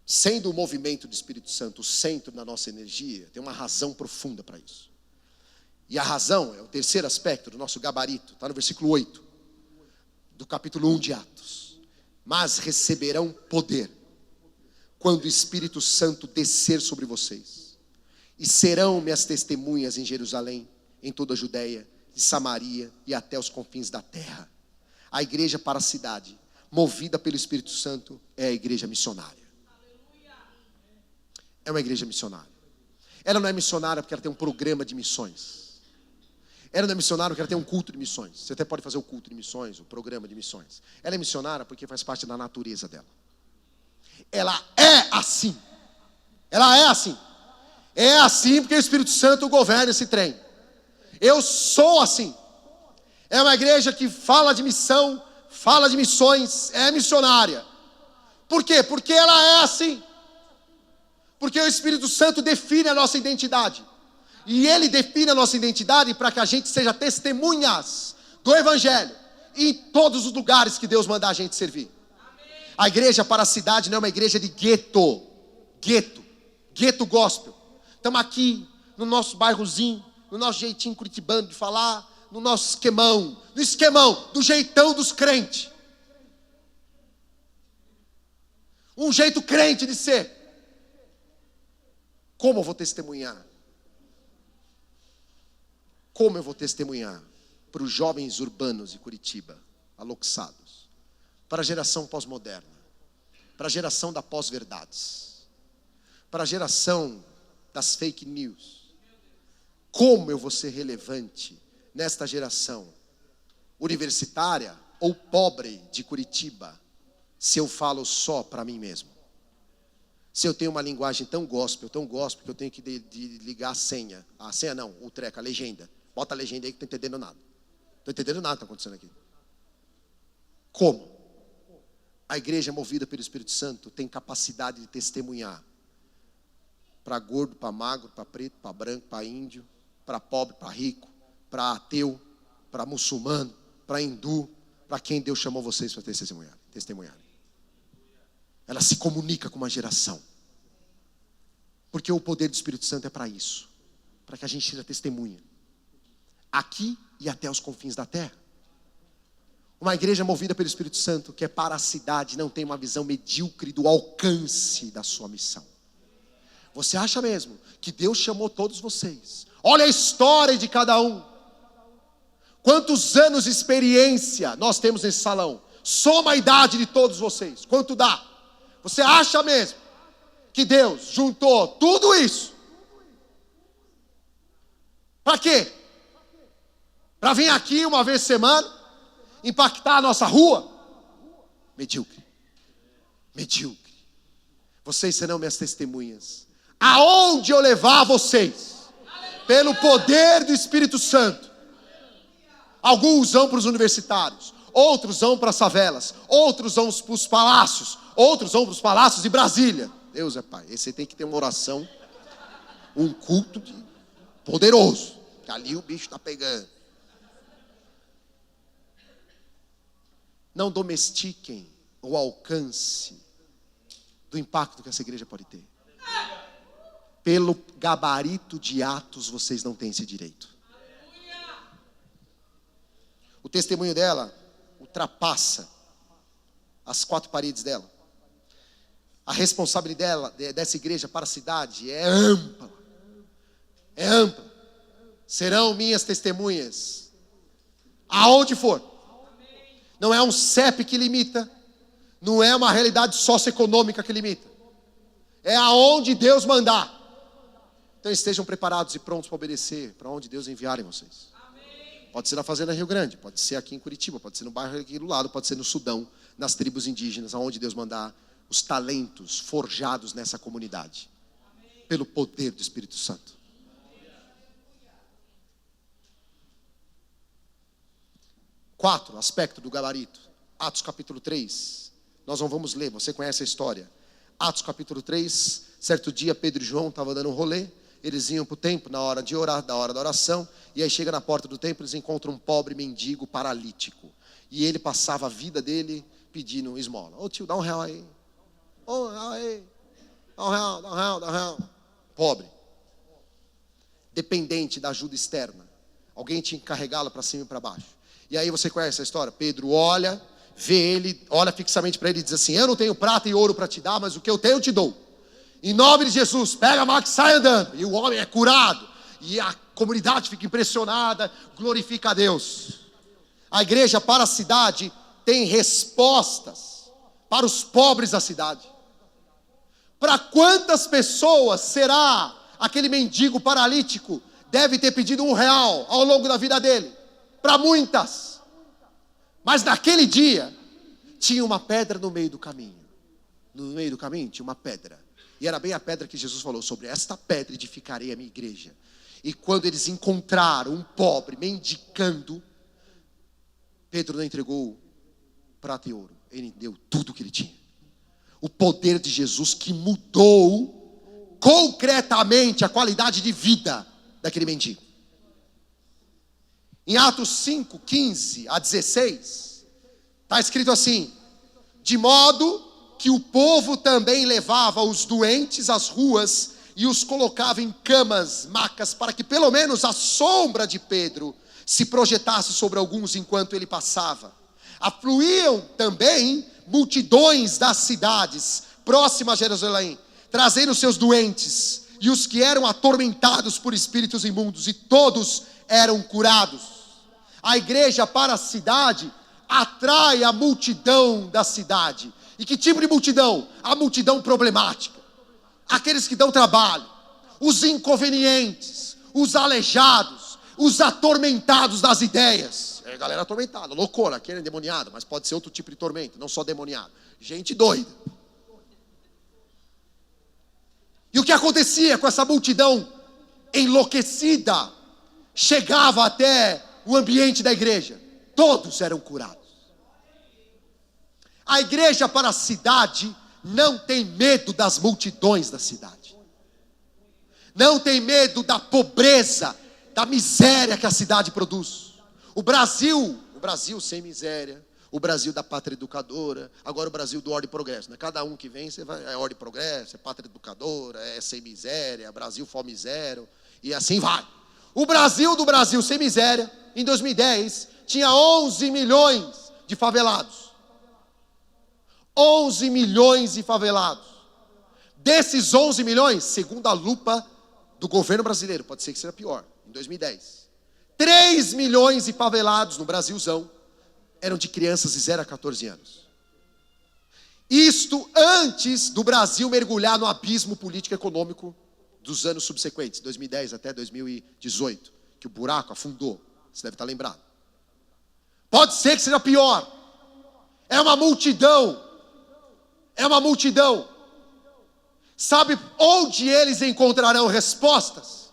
sendo o movimento do Espírito Santo o centro da nossa energia, tem uma razão profunda para isso. E a razão é o terceiro aspecto do nosso gabarito, está no versículo 8, do capítulo 1 de Atos. Mas receberão poder, quando o Espírito Santo descer sobre vocês, e serão minhas testemunhas em Jerusalém, em toda a Judeia, de Samaria e até os confins da terra. A igreja para a cidade, movida pelo Espírito Santo, é a igreja missionária. É uma igreja missionária. Ela não é missionária porque ela tem um programa de missões. Ela não é missionária porque ela tem um culto de missões. Você até pode fazer o culto de missões, o programa de missões. Ela é missionária porque faz parte da natureza dela. Ela é assim. Ela é assim. É assim porque o Espírito Santo governa esse trem. Eu sou assim. É uma igreja que fala de missão, fala de missões, é missionária. Por quê? Porque ela é assim. Porque o Espírito Santo define a nossa identidade. E Ele define a nossa identidade para que a gente seja testemunhas do Evangelho em todos os lugares que Deus mandar a gente servir. A igreja para a cidade não é uma igreja de gueto. Gueto gospel. Estamos aqui no nosso bairrozinho, no nosso jeitinho curitibano de falar, no nosso esquemão, do jeitão dos crentes. Um jeito crente de ser. Como eu vou testemunhar? Como eu vou testemunhar para os jovens urbanos de Curitiba, aloxados, para a geração pós-moderna, para a geração da pós-verdades, para a geração das fake news? Como eu vou ser relevante nesta geração universitária ou pobre de Curitiba, se eu falo só para mim mesmo? Se eu tenho uma linguagem tão gospel que eu tenho que ligar a senha. A senha não, o treco, a legenda. Bota a legenda aí que não estou entendendo nada. Estou entendendo nada que está acontecendo aqui. Como? A igreja movida pelo Espírito Santo tem capacidade de testemunhar. Para gordo, para magro, para preto, para branco, para índio, para pobre, para rico, para ateu, para muçulmano, para hindu, para quem Deus chamou vocês para testemunhar. Ela se comunica com uma geração. Porque o poder do Espírito Santo é para isso. Para que a gente seja testemunha. Aqui e até os confins da terra. Uma igreja movida pelo Espírito Santo, que é para a cidade, não tem uma visão medíocre do alcance da sua missão. Você acha mesmo que Deus chamou todos vocês? Olha a história de cada um. Quantos anos de experiência nós temos nesse salão? Soma a idade de todos vocês. Quanto dá? Você acha mesmo que Deus juntou tudo isso? Para quê? Para vir aqui uma vez por semana, impactar a nossa rua? Medíocre. Vocês serão minhas testemunhas. Aonde eu levar vocês, pelo poder do Espírito Santo. Alguns vão para os universitários, outros vão para as favelas, outros vão para os palácios, outros vão para os palácios de Brasília. Deus é Pai. Esse tem que ter uma oração, um culto poderoso. Que ali o bicho está pegando. não domestiquem o alcance do impacto que essa igreja pode ter. Pelo gabarito de Atos, vocês não têm esse direito. O testemunho dela ultrapassa as 4 paredes dela. A responsabilidade dessa igreja para a cidade é ampla. É ampla. Serão minhas testemunhas aonde for. Não é um CEP que limita. Não é uma realidade socioeconômica que limita. É aonde Deus mandar. Então estejam preparados e prontos para obedecer para onde Deus enviarem vocês. Pode ser na Fazenda Rio Grande, pode ser aqui em Curitiba, pode ser no bairro aqui do lado, pode ser no Sudão, nas tribos indígenas, aonde Deus mandar os talentos forjados nessa comunidade. Pelo poder do Espírito Santo. Quatro, aspecto do gabarito. Atos capítulo 3. Nós não vamos ler, você conhece a história. Atos capítulo 3, certo dia Pedro e João estavam dando um rolê. Eles iam para o templo na hora de orar, da hora da oração. E aí chega na porta do templo, eles encontram um pobre mendigo paralítico. E ele passava a vida dele pedindo esmola. Ô tio, dá R$1 aí. Ô, dá aí. Dá R$1. Pobre. Dependente da ajuda externa. Alguém tinha que carregá-lo para cima e para baixo. E aí você conhece a história? Pedro olha, vê ele, olha fixamente para ele e diz assim: eu não tenho prata e ouro para te dar, mas o que eu tenho eu te dou. Em nome de Jesus, pega a maca e sai andando. E o homem é curado. E a comunidade fica impressionada, glorifica a Deus. A igreja para a cidade tem respostas para os pobres da cidade. Para quantas pessoas será aquele mendigo paralítico deve ter pedido R$1 ao longo da vida dele? Para muitas. Mas naquele dia tinha uma pedra no meio do caminho. No meio do caminho tinha uma pedra. E era bem a pedra que Jesus falou: sobre esta pedra edificarei a minha igreja. E quando eles encontraram um pobre mendicando, Pedro não entregou prata e ouro. Ele deu tudo o que ele tinha. O poder de Jesus que mudou concretamente a qualidade de vida daquele mendigo. Em Atos 5, 15 a 16, está escrito assim: de modo que o povo também levava os doentes às ruas e os colocava em camas, macas, para que pelo menos a sombra de Pedro se projetasse sobre alguns enquanto ele passava. Afluíam também multidões das cidades próximas a Jerusalém, trazendo seus doentes e os que eram atormentados por espíritos imundos, e todos eram curados. A igreja para a cidade atrai a multidão da cidade. E que tipo de multidão? A multidão problemática. Aqueles que dão trabalho, os inconvenientes, os aleijados, os atormentados das ideias. É galera atormentada, loucura, aquele é endemoniado, mas pode ser outro tipo de tormento, não só demoniado. Gente doida. E o que acontecia com essa multidão enlouquecida? Chegava até o ambiente da igreja. Todos eram curados. A igreja para a cidade não tem medo das multidões da cidade. Não tem medo da pobreza, da miséria que a cidade produz. O Brasil sem miséria, o Brasil da pátria educadora, agora o Brasil do ordem e progresso. Né? Cada um que vem, você vai, é ordem e progresso, é pátria educadora, é sem miséria, Brasil fome zero, e assim vai. O Brasil do Brasil sem miséria, em 2010, tinha 11 milhões de favelados. 11 milhões de favelados. Desses 11 milhões, segundo a lupa do governo brasileiro, pode ser que seja pior, em 2010, 3 milhões de favelados no Brasilzão eram de crianças de 0 a 14 anos. Isto antes do Brasil mergulhar no abismo político-econômico dos anos subsequentes, 2010 até 2018, que o buraco afundou, você deve estar lembrado. Pode ser que seja pior. É uma multidão. Sabe onde eles encontrarão respostas?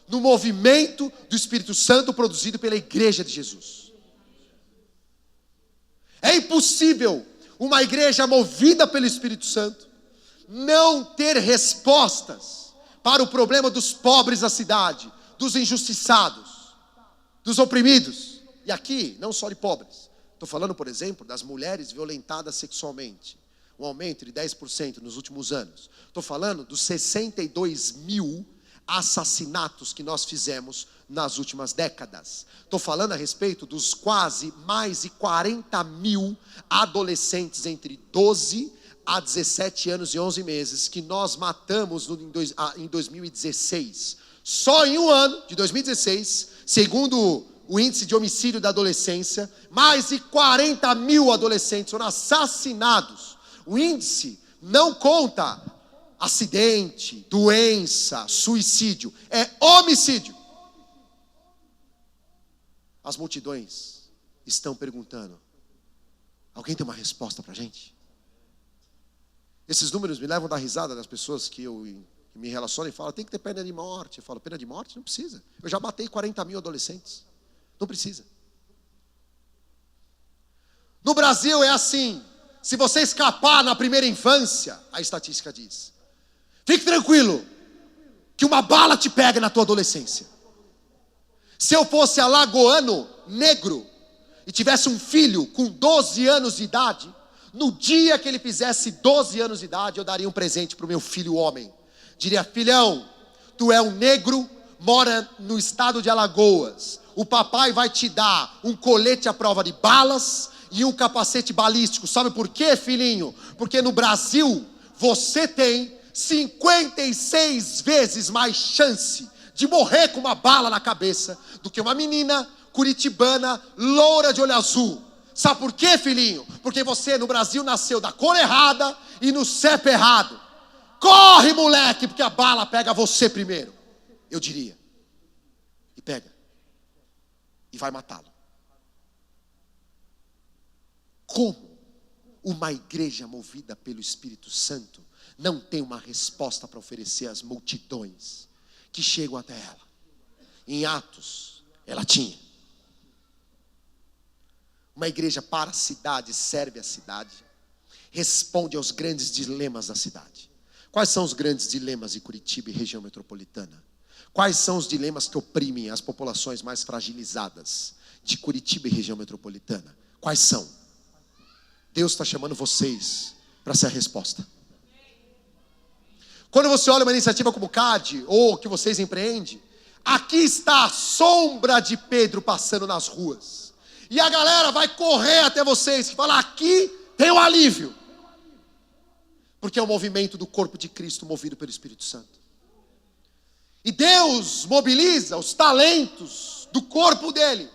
No movimento do Espírito Santo produzido pela igreja de Jesus. É impossível uma igreja movida pelo Espírito Santo não ter respostas para o problema dos pobres da cidade, dos injustiçados, dos oprimidos. E aqui, não só de pobres, Estou falando, por exemplo, das mulheres violentadas sexualmente. Um aumento de 10% nos últimos anos. Estou falando dos 62 mil assassinatos que nós fizemos nas últimas décadas. Estou falando a respeito dos quase mais de 40 mil adolescentes entre 12 a 17 anos e 11 meses que nós matamos em 2016. Só em um ano de 2016, segundo o índice de homicídio da adolescência, mais de 40 mil adolescentes foram assassinados. O índice não conta acidente, doença, suicídio, é homicídio. As multidões estão perguntando: alguém tem uma resposta para a gente? Esses números me levam a dar risada das pessoas que me relacionam e falam: tem que ter pena de morte. Eu falo: pena de morte? Não precisa. Eu já matei 40 mil adolescentes. Não precisa. No Brasil é assim: se você escapar na primeira infância, a estatística diz, fique tranquilo, que uma bala te pega na tua adolescência. Se eu fosse alagoano, negro, e tivesse um filho com 12 anos de idade, no dia que ele fizesse 12 anos de idade, eu daria um presente para o meu filho homem. Diria: filhão, tu é um negro, mora no estado de Alagoas. O papai vai te dar um colete à prova de balas e um capacete balístico. Sabe por quê, filhinho? Porque no Brasil você tem 56 vezes mais chance de morrer com uma bala na cabeça do que uma menina curitibana, loura de olho azul. Sabe por quê, filhinho? Porque você no Brasil nasceu da cor errada e no CEP errado. Corre, moleque, porque a bala pega você primeiro, eu diria. E pega. E vai matá-lo. Como uma igreja movida pelo Espírito Santo não tem uma resposta para oferecer às multidões que chegam até ela? Em Atos, ela tinha. Uma igreja para a cidade, serve a cidade, responde aos grandes dilemas da cidade. Quais são os grandes dilemas de Curitiba e região metropolitana? Quais são os dilemas que oprimem as populações mais fragilizadas de Curitiba e região metropolitana? Quais são? Deus está chamando vocês para ser a resposta. Quando você olha uma iniciativa como o CAD, ou que vocês empreendem, aqui está a sombra de Pedro passando nas ruas. E a galera vai correr até vocês e falar: aqui tem um alívio. Porque é o movimento do corpo de Cristo movido pelo Espírito Santo. E Deus mobiliza os talentos do corpo dele.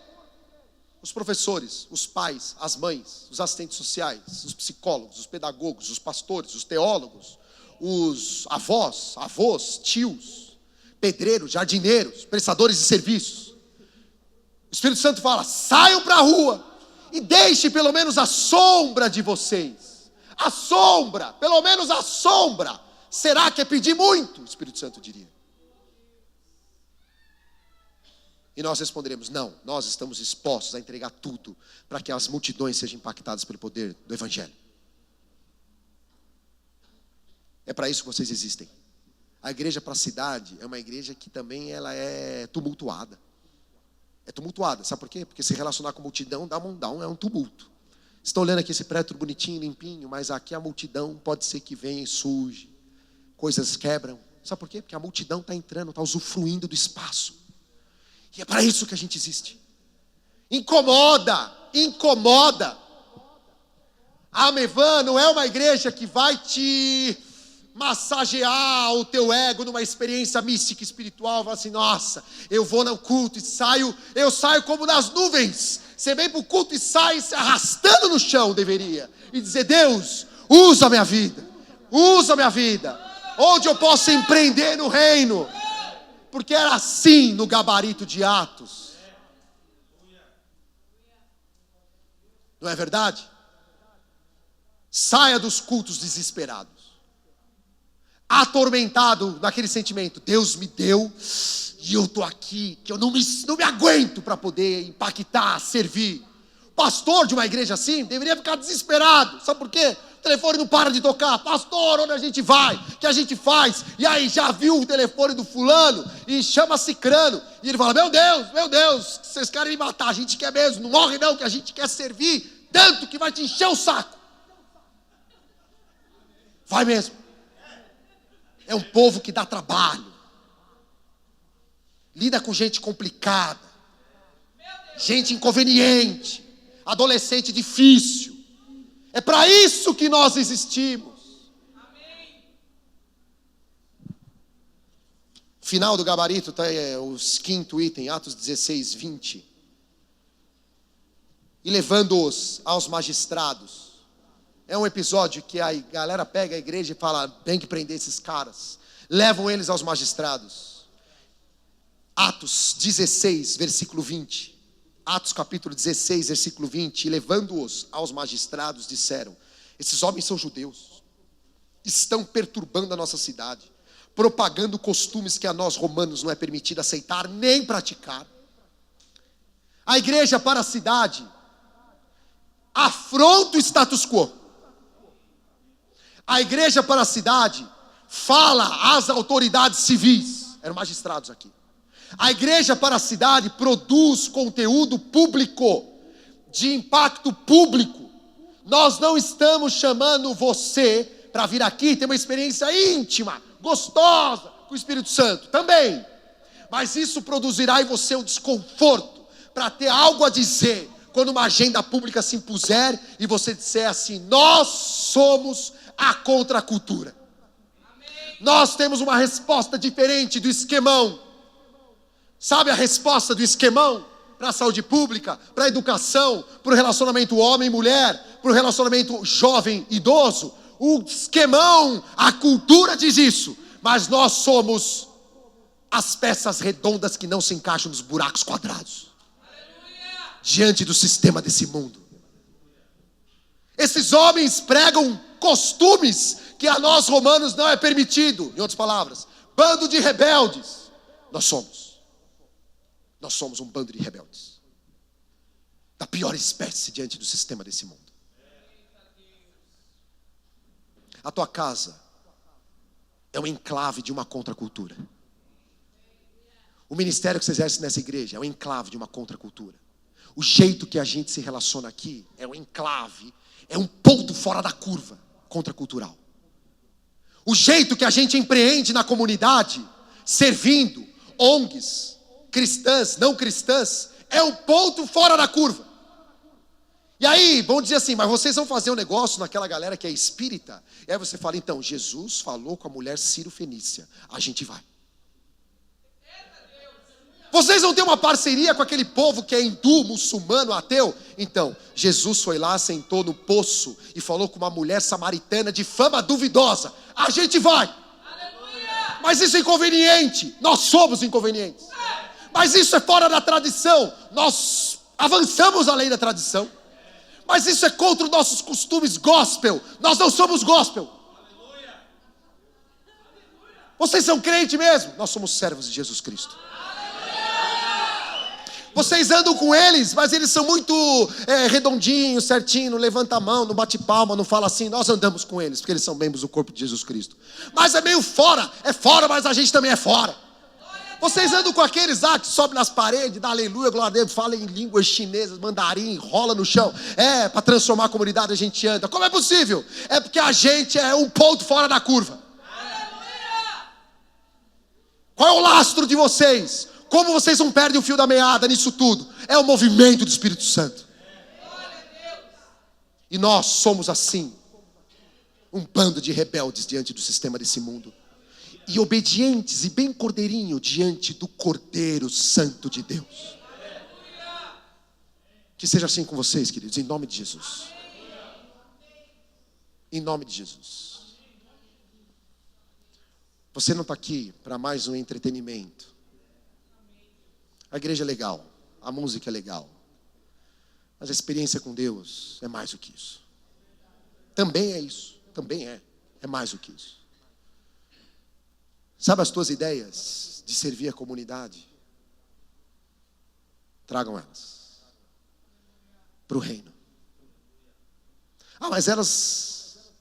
Os professores, os pais, as mães, os assistentes sociais, os psicólogos, os pedagogos, os pastores, os teólogos, os avós, tios, pedreiros, jardineiros, prestadores de serviços. O Espírito Santo fala: saiam para a rua e deixem pelo menos a sombra de vocês. A sombra, pelo menos a sombra. Será que é pedir muito? O Espírito Santo diria. E nós responderemos: não, nós estamos dispostos a entregar tudo para que as multidões sejam impactadas pelo poder do Evangelho. É para isso que vocês existem. A igreja para a cidade é uma igreja que também ela é tumultuada. É tumultuada, sabe por quê? Porque se relacionar com multidão é um tumulto. Estão olhando aqui esse prédio bonitinho, limpinho, mas aqui a multidão pode ser que venha e surge, coisas quebram. Sabe por quê? Porque a multidão está entrando, está usufruindo do espaço. E é para isso que a gente existe. Incomoda. A Amevan não é uma igreja que vai te massagear o teu ego numa experiência mística, espiritual. Fala assim: nossa, eu vou no culto e eu saio como nas nuvens. Você vem para o culto e sai se arrastando no chão, deveria. E dizer: Deus, usa a minha vida. Onde eu posso empreender no reino. Porque era assim no gabarito de Atos. Não é verdade? Saia dos cultos desesperados. Atormentado naquele sentimento: Deus me deu e eu estou aqui, que eu não me aguento para poder impactar, servir. O pastor de uma igreja assim deveria ficar desesperado. Sabe por quê? telefone não para de tocar. Pastor, onde a gente vai? O que a gente faz? E aí, já viu o telefone do fulano? E chama cicrano. E ele fala, meu Deus, vocês querem me matar. A gente quer mesmo, não morre não, que a gente quer servir tanto que vai te encher o saco. Vai mesmo. É um povo que dá trabalho. Lida com gente complicada. Gente inconveniente. Adolescente difícil. É para isso que nós existimos. Final do gabarito tá o quinto item, Atos 16, 20. E levando-os aos magistrados. É um episódio que a galera pega a igreja e fala, tem que prender esses caras. Levam eles aos magistrados. Atos 16, versículo 20. Atos capítulo 16, versículo 20. E levando-os aos magistrados, disseram, esses homens são judeus. Estão perturbando a nossa cidade. Propagando costumes que a nós romanos não é permitido aceitar nem praticar. A igreja para a cidade afronta o status quo. A igreja para a cidade fala às autoridades civis. Eram magistrados aqui. A igreja para a cidade produz conteúdo público, de impacto público. Nós não estamos chamando você para vir aqui e ter uma experiência íntima, gostosa com o Espírito Santo. Também. Mas isso produzirá em você um desconforto para ter algo a dizer quando uma agenda pública se impuser e você disser assim, nós somos a contracultura. Nós temos uma resposta diferente do esquemão. Sabe a resposta do esquemão? Para a saúde pública, para a educação, para o relacionamento homem-mulher, para o relacionamento jovem-idoso. O esquemão, a cultura diz isso. Mas nós somos as peças redondas que não se encaixam nos buracos quadrados. Diante do sistema desse mundo. Esses homens pregam costumes que a nós romanos não é permitido. Em outras palavras, bando de rebeldes. Nós somos um bando de rebeldes. Da pior espécie diante do sistema desse mundo. A tua casa é um enclave de uma contracultura. O ministério que você exerce nessa igreja é um enclave de uma contracultura. O jeito que a gente se relaciona aqui é um enclave, é um ponto fora da curva contracultural. O jeito que a gente empreende na comunidade, servindo ONGs, cristãs, não cristãs, é um ponto fora da curva. E aí, vão dizer assim, mas vocês vão fazer um negócio naquela galera que é espírita? E aí você fala, então, Jesus falou com a mulher Ciro-Fenícia, a gente vai. Vocês vão ter uma parceria com aquele povo que é hindu, muçulmano, ateu? Então, Jesus foi lá, sentou no poço e falou com uma mulher samaritana de fama duvidosa. A gente vai. Aleluia! Mas isso é inconveniente. Nós somos inconvenientes. Mas isso é fora da tradição. Nós avançamos além da tradição. Mas isso é contra os nossos costumes gospel. Nós não somos gospel. Vocês são crente mesmo? Nós somos servos de Jesus Cristo. Vocês andam com eles, mas eles são muito redondinhos, certinho, não levanta a mão, não bate palma, não fala assim. Nós andamos com eles, porque eles são membros do corpo de Jesus Cristo. Mas é meio fora, mas a gente também é fora. Vocês andam com aqueles lá que sobem nas paredes, dá aleluia, glória a Deus, fala em línguas chinesas, mandarim, rola no chão. Para transformar a comunidade a gente anda. Como é possível? É porque a gente é um ponto fora da curva. Qual é o lastro de vocês? Como vocês não perdem o fio da meada nisso tudo? É o movimento do Espírito Santo. E nós somos assim, um bando de rebeldes diante do sistema desse mundo. E obedientes e bem cordeirinho diante do Cordeiro Santo de Deus. Que seja assim com vocês, queridos, em nome de Jesus. Em nome de Jesus. Você não está aqui para mais um entretenimento. A igreja é legal, a música é legal, mas a experiência com Deus é mais do que isso. Também é isso, também é mais do que isso. Sabe as tuas ideias de servir a comunidade? Tragam elas para o reino. Mas elas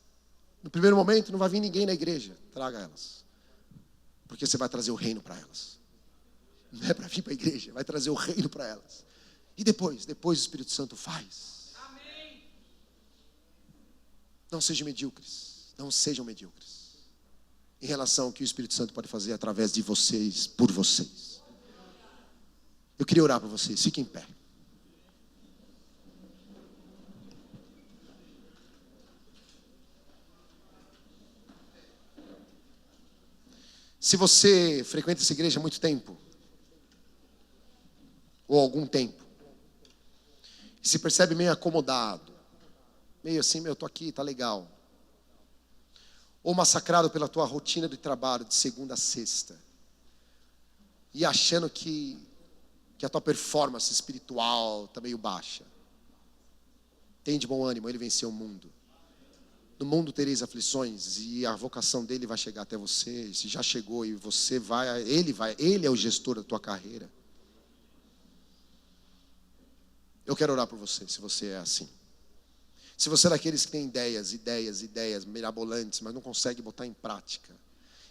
No primeiro momento não vai vir ninguém na igreja. Traga elas. Porque você vai trazer o reino para elas. Não é para vir para a igreja, vai trazer o reino para elas. E depois o Espírito Santo faz. Amém. Não sejam medíocres. Não sejam medíocres. Em relação ao que o Espírito Santo pode fazer através de vocês, por vocês. Eu queria orar para vocês. Fiquem em pé. Se você frequenta essa igreja há muito tempo, ou algum tempo, e se percebe meio acomodado, meio assim, eu tô aqui, tá legal, ou massacrado pela tua rotina de trabalho de segunda a sexta, e achando que a tua performance espiritual está meio baixa, tem de bom ânimo, ele venceu o mundo. No mundo tereis aflições, e a vocação dele vai chegar até você. Se já chegou e você vai, ele é o gestor da tua carreira. Eu quero orar por você, se você é assim. Se você é daqueles que tem ideias mirabolantes, mas não consegue botar em prática,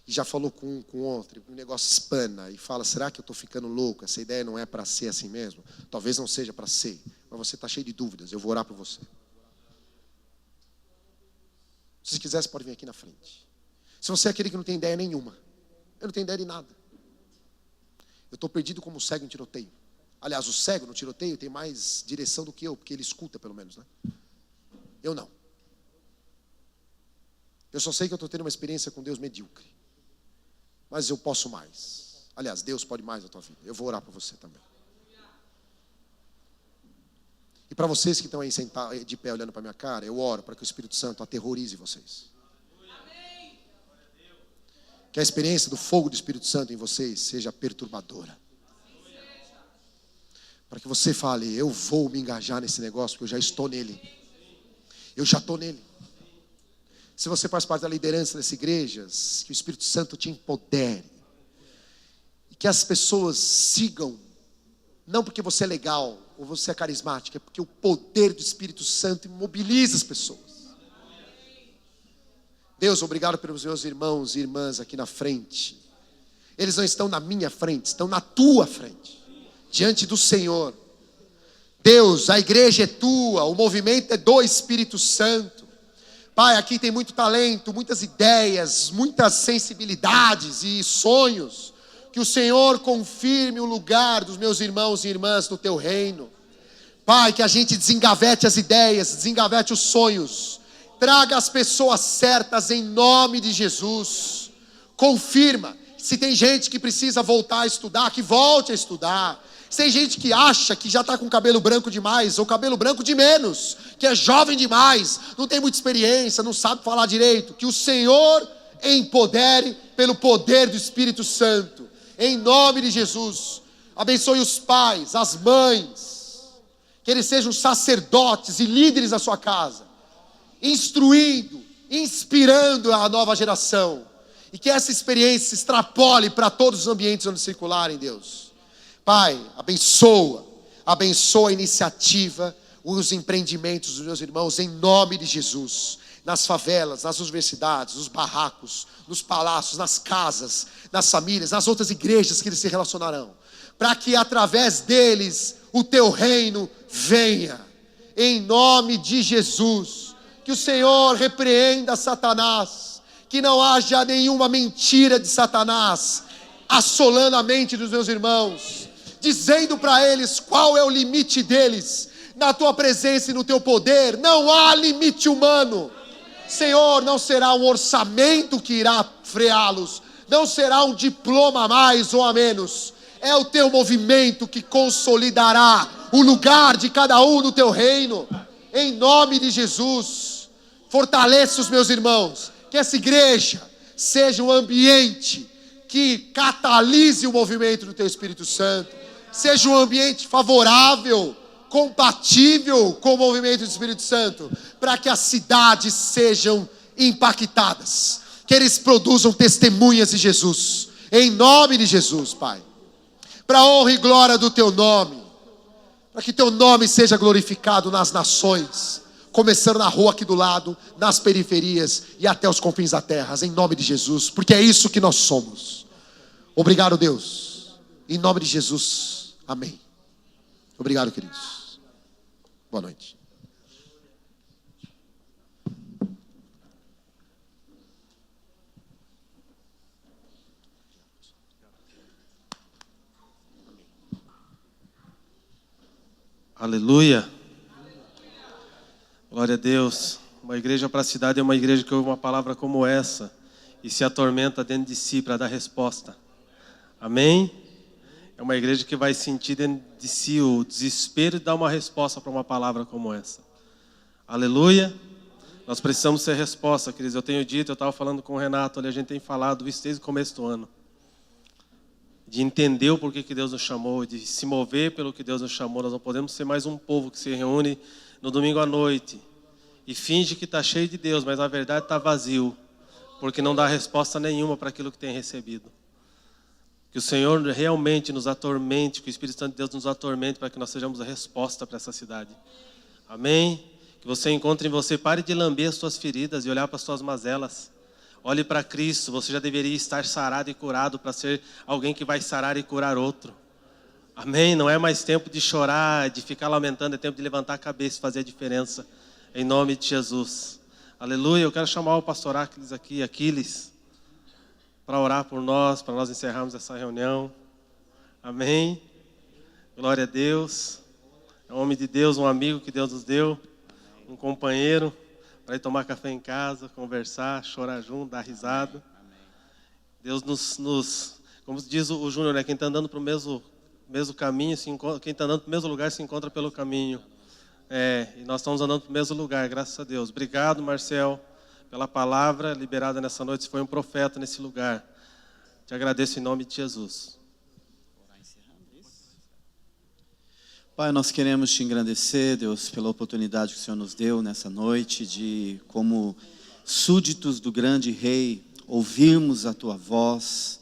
e já falou com um, com outro, e o negócio espana, e fala, será que eu estou ficando louco? Essa ideia não é para ser assim mesmo? Talvez não seja para ser, mas você está cheio de dúvidas, eu vou orar por você. Se quiser, você pode vir aqui na frente. Se você é aquele que não tem ideia nenhuma, eu não tenho ideia de nada. Eu estou perdido como cego em tiroteio. Aliás, o cego no tiroteio tem mais direção do que eu, porque ele escuta pelo menos, né? Eu não. Eu só sei que eu estou tendo uma experiência com Deus medíocre. Mas eu posso mais. Aliás, Deus pode mais na tua vida. Eu vou orar por você também. E para vocês que estão aí sentados de pé olhando para a minha cara, eu oro para que o Espírito Santo aterrorize vocês. Que a experiência do fogo do Espírito Santo em vocês seja perturbadora. Para que você fale, eu vou me engajar nesse negócio, porque eu já estou nele. Eu já estou nele. Se você faz parte da liderança dessa igreja, que o Espírito Santo te empodere. E que as pessoas sigam, não porque você é legal, ou você é carismático, é porque o poder do Espírito Santo mobiliza as pessoas. Deus, obrigado pelos meus irmãos e irmãs aqui na frente. Eles não estão na minha frente, estão na tua frente, diante do Senhor. Deus, a igreja é tua, o movimento é do Espírito Santo. Pai, aqui tem muito talento, muitas ideias, muitas sensibilidades e sonhos. Que o Senhor confirme o lugar dos meus irmãos e irmãs no teu reino. Pai, que a gente desengavete as ideias, desengavete os sonhos. Traga as pessoas certas em nome de Jesus. Confirma. Se tem gente que precisa voltar a estudar, que volte a estudar. Se tem gente que acha que já está com cabelo branco demais, ou cabelo branco de menos, que é jovem demais, não tem muita experiência, não sabe falar direito, que o Senhor empodere pelo poder do Espírito Santo. Em nome de Jesus, abençoe os pais, as mães, que eles sejam sacerdotes e líderes da sua casa, instruindo, inspirando a nova geração, e que essa experiência se extrapole para todos os ambientes onde circularem, Deus. Pai, abençoa a iniciativa, os empreendimentos dos meus irmãos, em nome de Jesus. Nas favelas, nas universidades, nos barracos, nos palácios, nas casas, nas famílias, nas outras igrejas que eles se relacionarão, para que através deles o teu reino venha, em nome de Jesus. Que o Senhor repreenda Satanás, que não haja nenhuma mentira de Satanás assolando a mente dos meus irmãos, dizendo para eles qual é o limite deles, na tua presença e no teu poder. Não há limite humano. Senhor, não será um orçamento que irá freá-los, não será um diploma a mais ou a menos, é o teu movimento que consolidará o lugar de cada um no teu reino, em nome de Jesus. Fortaleça os meus irmãos, que essa igreja seja um ambiente que catalise o movimento do teu Espírito Santo, seja um ambiente favorável, compatível com o movimento do Espírito Santo, para que as cidades sejam impactadas, que eles produzam testemunhas de Jesus, em nome de Jesus, Pai, para a honra e glória do teu nome, para que teu nome seja glorificado nas nações, começando na rua aqui do lado, nas periferias e até os confins da terra, em nome de Jesus, porque é isso que nós somos. Obrigado, Deus, em nome de Jesus, amém. Obrigado, queridos. Boa noite. Aleluia. Glória a Deus. Uma igreja para a cidade é uma igreja que ouve uma palavra como essa e se atormenta dentro de si para dar resposta. Amém? É uma igreja que vai sentir dentro de si o desespero e dar uma resposta para uma palavra como essa. Aleluia. Nós precisamos ser resposta, queridos. Eu tenho dito, eu estava falando com o Renato ali, a gente tem falado isso desde o começo do ano. De entender o porquê que Deus nos chamou, de se mover pelo que Deus nos chamou. Nós não podemos ser mais um povo que se reúne no domingo à noite e finge que está cheio de Deus, mas na verdade está vazio, porque não dá resposta nenhuma para aquilo que tem recebido. Que o Senhor realmente nos atormente, que o Espírito Santo de Deus nos atormente para que nós sejamos a resposta para essa cidade. Amém? Que você encontre em você, pare de lamber as suas feridas e olhar para as suas mazelas. Olhe para Cristo, você já deveria estar sarado e curado para ser alguém que vai sarar e curar outro. Amém? Não é mais tempo de chorar, de ficar lamentando, é tempo de levantar a cabeça e fazer a diferença. Em nome de Jesus. Aleluia. Eu quero chamar o pastor Aquiles, para orar por nós, para nós encerrarmos essa reunião. Amém? Glória a Deus. É um homem de Deus, um amigo que Deus nos deu, um companheiro, para ir tomar café em casa, conversar, chorar junto, dar risada. Deus como diz o Júnior, né? Quem está andando para o mesmo caminho, quem está andando para o mesmo lugar se encontra pelo caminho. E nós estamos andando para o mesmo lugar, graças a Deus. Obrigado, Marcel, pela palavra liberada nessa noite. Você foi um profeta nesse lugar. Te agradeço em nome de Jesus. Pai, nós queremos te engrandecer, Deus, pela oportunidade que o Senhor nos deu nessa noite de, como súditos do grande Rei, ouvirmos a Tua voz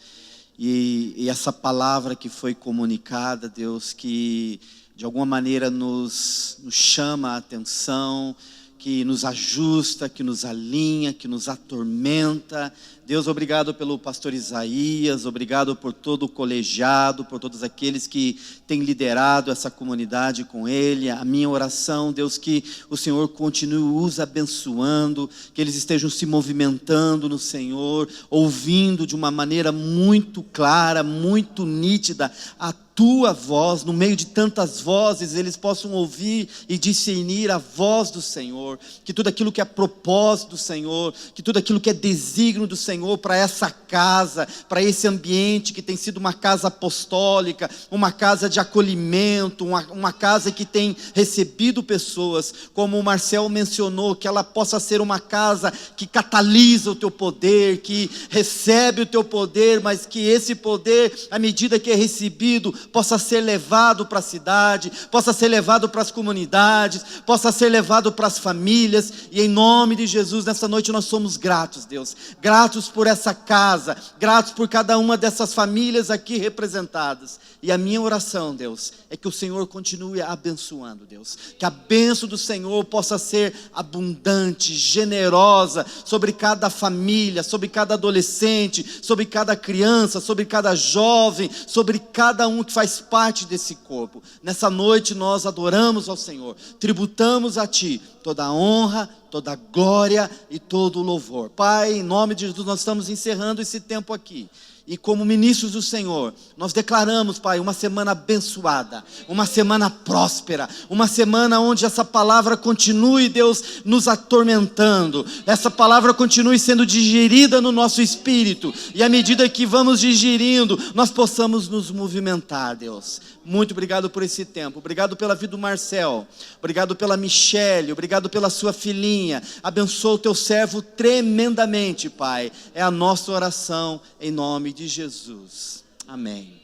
e essa palavra que foi comunicada, Deus, que de alguma maneira nos chama a atenção, que nos ajusta, que nos alinha, que nos atormenta. Deus, obrigado pelo pastor Isaías, obrigado por todo o colegiado, por todos aqueles que têm liderado essa comunidade com ele. A minha oração, Deus, que o Senhor continue os abençoando, que eles estejam se movimentando no Senhor, ouvindo de uma maneira muito clara, muito nítida a Tua voz, no meio de tantas vozes, eles possam ouvir e discernir a voz do Senhor, que tudo aquilo que é propósito do Senhor, que tudo aquilo que é desígnio do Senhor para essa casa, para esse ambiente que tem sido uma casa apostólica, uma casa de acolhimento, uma casa que tem recebido pessoas, como o Marcel mencionou, que ela possa ser uma casa que catalisa o Teu poder, que recebe o Teu poder, mas que esse poder, à medida que é recebido, possa ser levado para a cidade, possa ser levado para as comunidades, possa ser levado para as famílias, e em nome de Jesus, nessa noite nós somos gratos, Deus, gratos por essa casa, gratos por cada uma dessas famílias aqui representadas, e a minha oração, Deus, é que o Senhor continue abençoando, Deus, que a bênção do Senhor possa ser abundante, generosa, sobre cada família, sobre cada adolescente, sobre cada criança, sobre cada jovem, sobre cada um que faz parte desse corpo. Nessa noite nós adoramos ao Senhor, tributamos a Ti toda a honra, toda a glória e todo o louvor. Pai, em nome de Jesus, nós estamos encerrando esse tempo aqui. E como ministros do Senhor, nós declaramos, Pai, uma semana abençoada, uma semana próspera, uma semana onde essa palavra continue, Deus, nos atormentando, essa palavra continue sendo digerida no nosso espírito, e à medida que vamos digerindo, nós possamos nos movimentar, Deus. Muito obrigado por esse tempo, obrigado pela vida do Marcel, obrigado pela Michele, obrigado pela sua filhinha, abençoa o Teu servo tremendamente, Pai, é a nossa oração em nome de Jesus, amém.